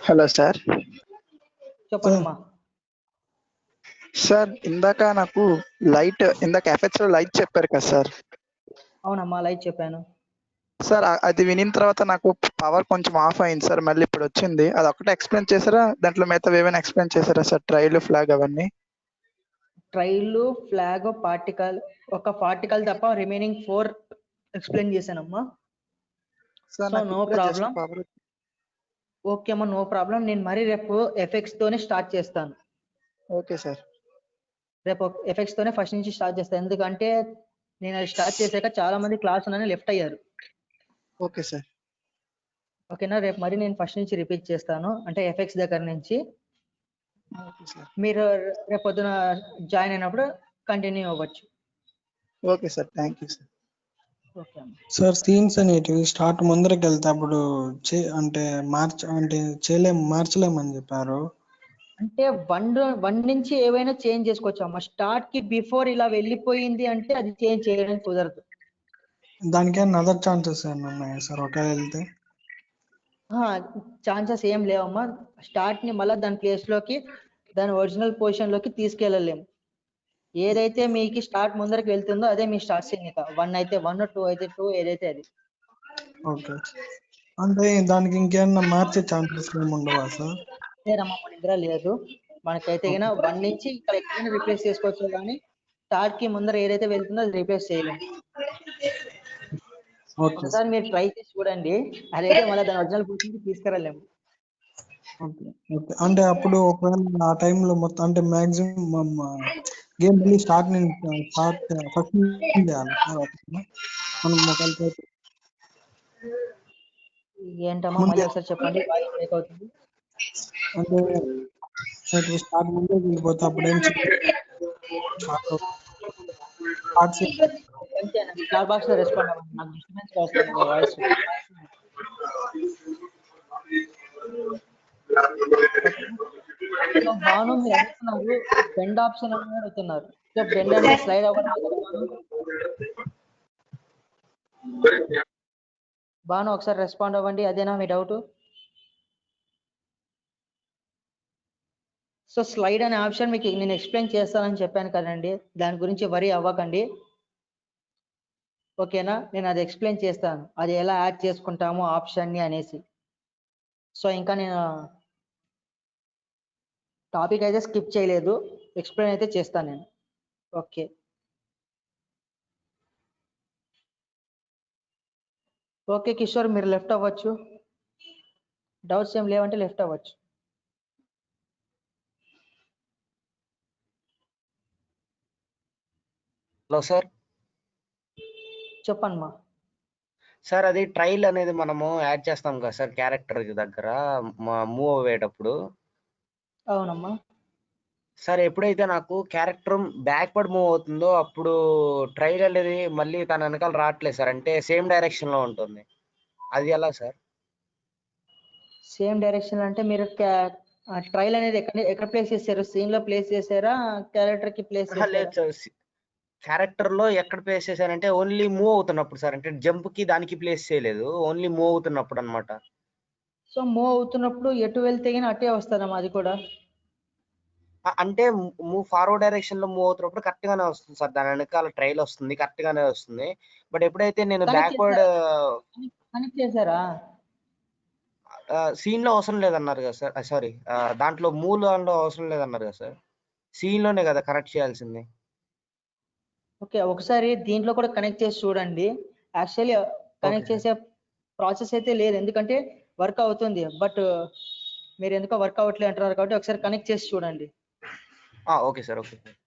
Hello sir. చెప్పండమ్మా. సార్ ఇందాక నాకు ఇందాక ఎఫెక్ట్స్ లో లైట్ చెప్పారు కదా సార్. అవునమ్మా, లైట్ చెప్పాను సార్. అది వినిన తర్వాత నాకు పవర్ కొంచెం ఆఫ్ అయింది సార్, మళ్ళీ ఇప్పుడు వచ్చింది. అది ఒకటే ఎక్స్ప్లెయిన్ చేశారా, దాంట్లో మిగతా ఏమైనా ఎక్స్ప్లెయిన్ చేశారా సార్? ట్రైల్, ఫ్లాగ్ అవన్నీ. ట్రైల్, ఫ్లాగ్, పార్టికల్, ఒక పార్టికల్ తప్ప రిమైనింగ్ 4 ఎక్స్ప్లెయిన్ చేశానమ్మా. సార్ సో నాకు నో ఇప్పుడే జస్ట్ ప్రాబ్లం. పవర్. ఓకే అమ్మా, నో ప్రాబ్లం. నేను మరీ రేపు ఎఫెక్ట్స్ తోనే స్టార్ట్ చేస్తాను. Okay sir. రేపు ఎఫెక్ట్స్ తోనే ఫస్ట్ నుంచి స్టార్ట్ చేస్తాను, ఎందుకంటే నేను అది స్టార్ట్ చేశాక చాలా మంది క్లాస్ ఉన్నాయని లెఫ్ట్ అయ్యారు. Okay sir. ఓకేనా? రేపు మరి నేను ఫస్ట్ నుంచి రిపీట్ చేస్తాను, అంటే ఎఫెక్ట్స్ దగ్గర నుంచి. Okay sir. మీరు రేపు పొద్దున జాయిన్ అయినప్పుడు కంటిన్యూ అవ్వచ్చు. Okay sir, thank you sir. Okay అమ్మా. సార్ సీన్స్ అనేటివి స్టార్ట్ ముందరికి వెళ్తే అప్పుడు అంటే మార్చలేమని చెప్పారు. అంటే వన్ నుంచి ఏవైనా చేంజ్ చేసుకోవచ్చు అమ్మా. స్టార్ట్ కి బిఫోర్ ఇలా వెళ్ళిపోయింది అంటే అది చేంజ్ చేయడానికి కుదరదు. దానికి ఏమైనా అదర్ ఛాన్సెస్ ఏమైనా ఉన్నాయా సార్ ఒకవేళ వెళ్తే? ఛాన్సెస్ ఏం లేవమ్మా. స్టార్ట్ ని మళ్ళీ దాని ప్లేస్ లోకి, దాని ఒరిజినల్ పొజిషన్ లోకి తీసుకెళ్ళలేము. ఏదైతే మీకు స్టార్ట్ ముందరికి వెళ్తుందో అదే మీ స్టార్ట్ సీన్. 1 అయితే 1, 2 అయితే 2, ఏదైతే అది. ఓకే, అంటే దానికి ఇంకేమన్నా మార్చే ఛాన్సెస్ ఏమి ఉండవా సార్? లేదమ్మా, మన దగ్గర లేదు. మనకైతే 1 నుంచి ఇక్కడ ఎక్కడైనా రీప్లేస్ చేసుకోవచ్చు, కానీ స్టార్ట్ కి ముందర ఏదైతే వెళ్తుందో అది రీప్లేస్ చేయలేము. ఒకసారి మీరు ట్రై చేసి చూడండి, అదైతే మళ్ళీ దాని ఒరిజినల్ పొజిషన్ కి తీసుకురాలేము. అంటే అప్పుడు ఒకవేళ ఆ టైంలో మొత్తం అంటే మాక్సిమం గేమ్ మళ్ళీ స్టార్ట్ ఫస్ట్ చేయాలి మనం ఒకవేళ ఏంటమ్మా, మళ్ళీ ఒకసారి చెప్పండి, వాయిస్ బ్రేక్ అవుతుంది. అంటే స్టార్ట్ ముందే వెళ్ళిపోతే అప్పుడు ఏం స్టార్ బాక్స్ లో రెస్పాండ్ అవ్వండి, నాకు డిస్టర్బెన్స్ వస్తుంది మీ వాయిస్. సో బాను, మీరు అడుగుతున్నారు బెండ్ ఆప్షన్ అని అడుగుతున్నారు. సో బెండ్ అంటే స్లైడ్ అవ్వడం. బాను ఒకసారి రెస్పాండ్ అవ్వండి, అదేనా మీ డౌట్? సో స్లైడ్ అనే ఆప్షన్ మీకు నేను ఎక్స్ప్లెయిన్ చేస్తానని చెప్పాను కదండి, దాని గురించి వరీ అవ్వకండి. ఓకేనా? నేను అది ఎక్స్ప్లెయిన్ చేస్తాను, అది ఎలా యాడ్ చేసుకుంటాము ఆప్షన్ని అనేసి. సో ఇంకా నేను టాపిక్ అయితే స్కిప్ చేయలేదు, ఎక్స్ప్లెయిన్ అయితే చేస్తాను నేను. ఓకే. ఓకే కిషోర్, మీరు లెఫ్ట్ అవ్వచ్చు. డౌట్స్ ఏం లేవంటే లెఫ్ట్ అవ్వచ్చు. Hello sir. చెప్పండి మా. సార్ అది ట్రైల్ అనేది మనము యాడ్ చేస్తాం కదా సార్ క్యారెక్టర్ దగ్గర మూవ్ అయ్యేటప్పుడు. అవునమ్మా. సార్ ఎప్పుడైతే నాకు క్యారెక్టర్ బ్యాక్వర్డ్ మూవ్ అవుతుందో అప్పుడు ట్రైల్ అనేది మళ్ళీ తన వెనకాల రావట్లేదు సార్, అంటే సేమ్ డైరెక్షన్ లో ఉంటుంది. అది ఎలా సార్? సేమ్ డైరెక్షన్ అంటే మీరు ట్రైల్ అనేది ఎక్కడ ప్లేస్ చేశారు? సీన్ లో ప్లేస్ చేశారా, క్యారెక్టర్ కి ప్లేస్ చేశారా? లేదు సార్, క్యారెక్టర్ లో ఎక్కడ ప్లేస్ చేశానంటే ఓన్లీ మూవ్ అవుతున్నప్పుడు సార్, అంటే జంప్ కి దానికి ప్లేస్ చేయలేదు, ఓన్లీ మూవ్ అవుతున్నప్పుడు అన్నమాట. సో మూవ్ అవుతున్నప్పుడు ఎటు వెళ్తే గానీ అటే వస్తుందమ్మా అది కూడా. అంటే మూవ్ ఫార్వర్డ్ డైరెక్షన్ లో మూవ్ అవుతున్నప్పుడు కరెక్ట్ గానే వస్తుంది సార్, దాని వెనకాల ట్రైల్ వస్తుంది, కరెక్ట్ గానే వస్తుంది. బట్ ఎప్పుడైతే నేను బ్యాక్వర్డ్ కనెక్ట్ చేశారా? సీన్ లో అవసరం లేదన్నారు కదా సార్, సారీ దాంట్లో మూలంలో అవసరం లేదన్నారు కదా సార్, సీన్ లోనే కదా కనెక్ట్ చేయాల్సింది. ఓకే, ఒకసారి దీంట్లో కూడా కనెక్ట్ చేసి చూడండి. యాక్చువల్లీ కనెక్ట్ చేసే ప్రాసెస్ అయితే లేదు, ఎందుకంటే వర్క్ అవుతుంది. బట్ మీరు ఎందుకో వర్క్ అవ్వట్లేదు అంటున్నారు కాబట్టి ఒకసారి కనెక్ట్ చేసి చూడండి. Okay sir, okay sir.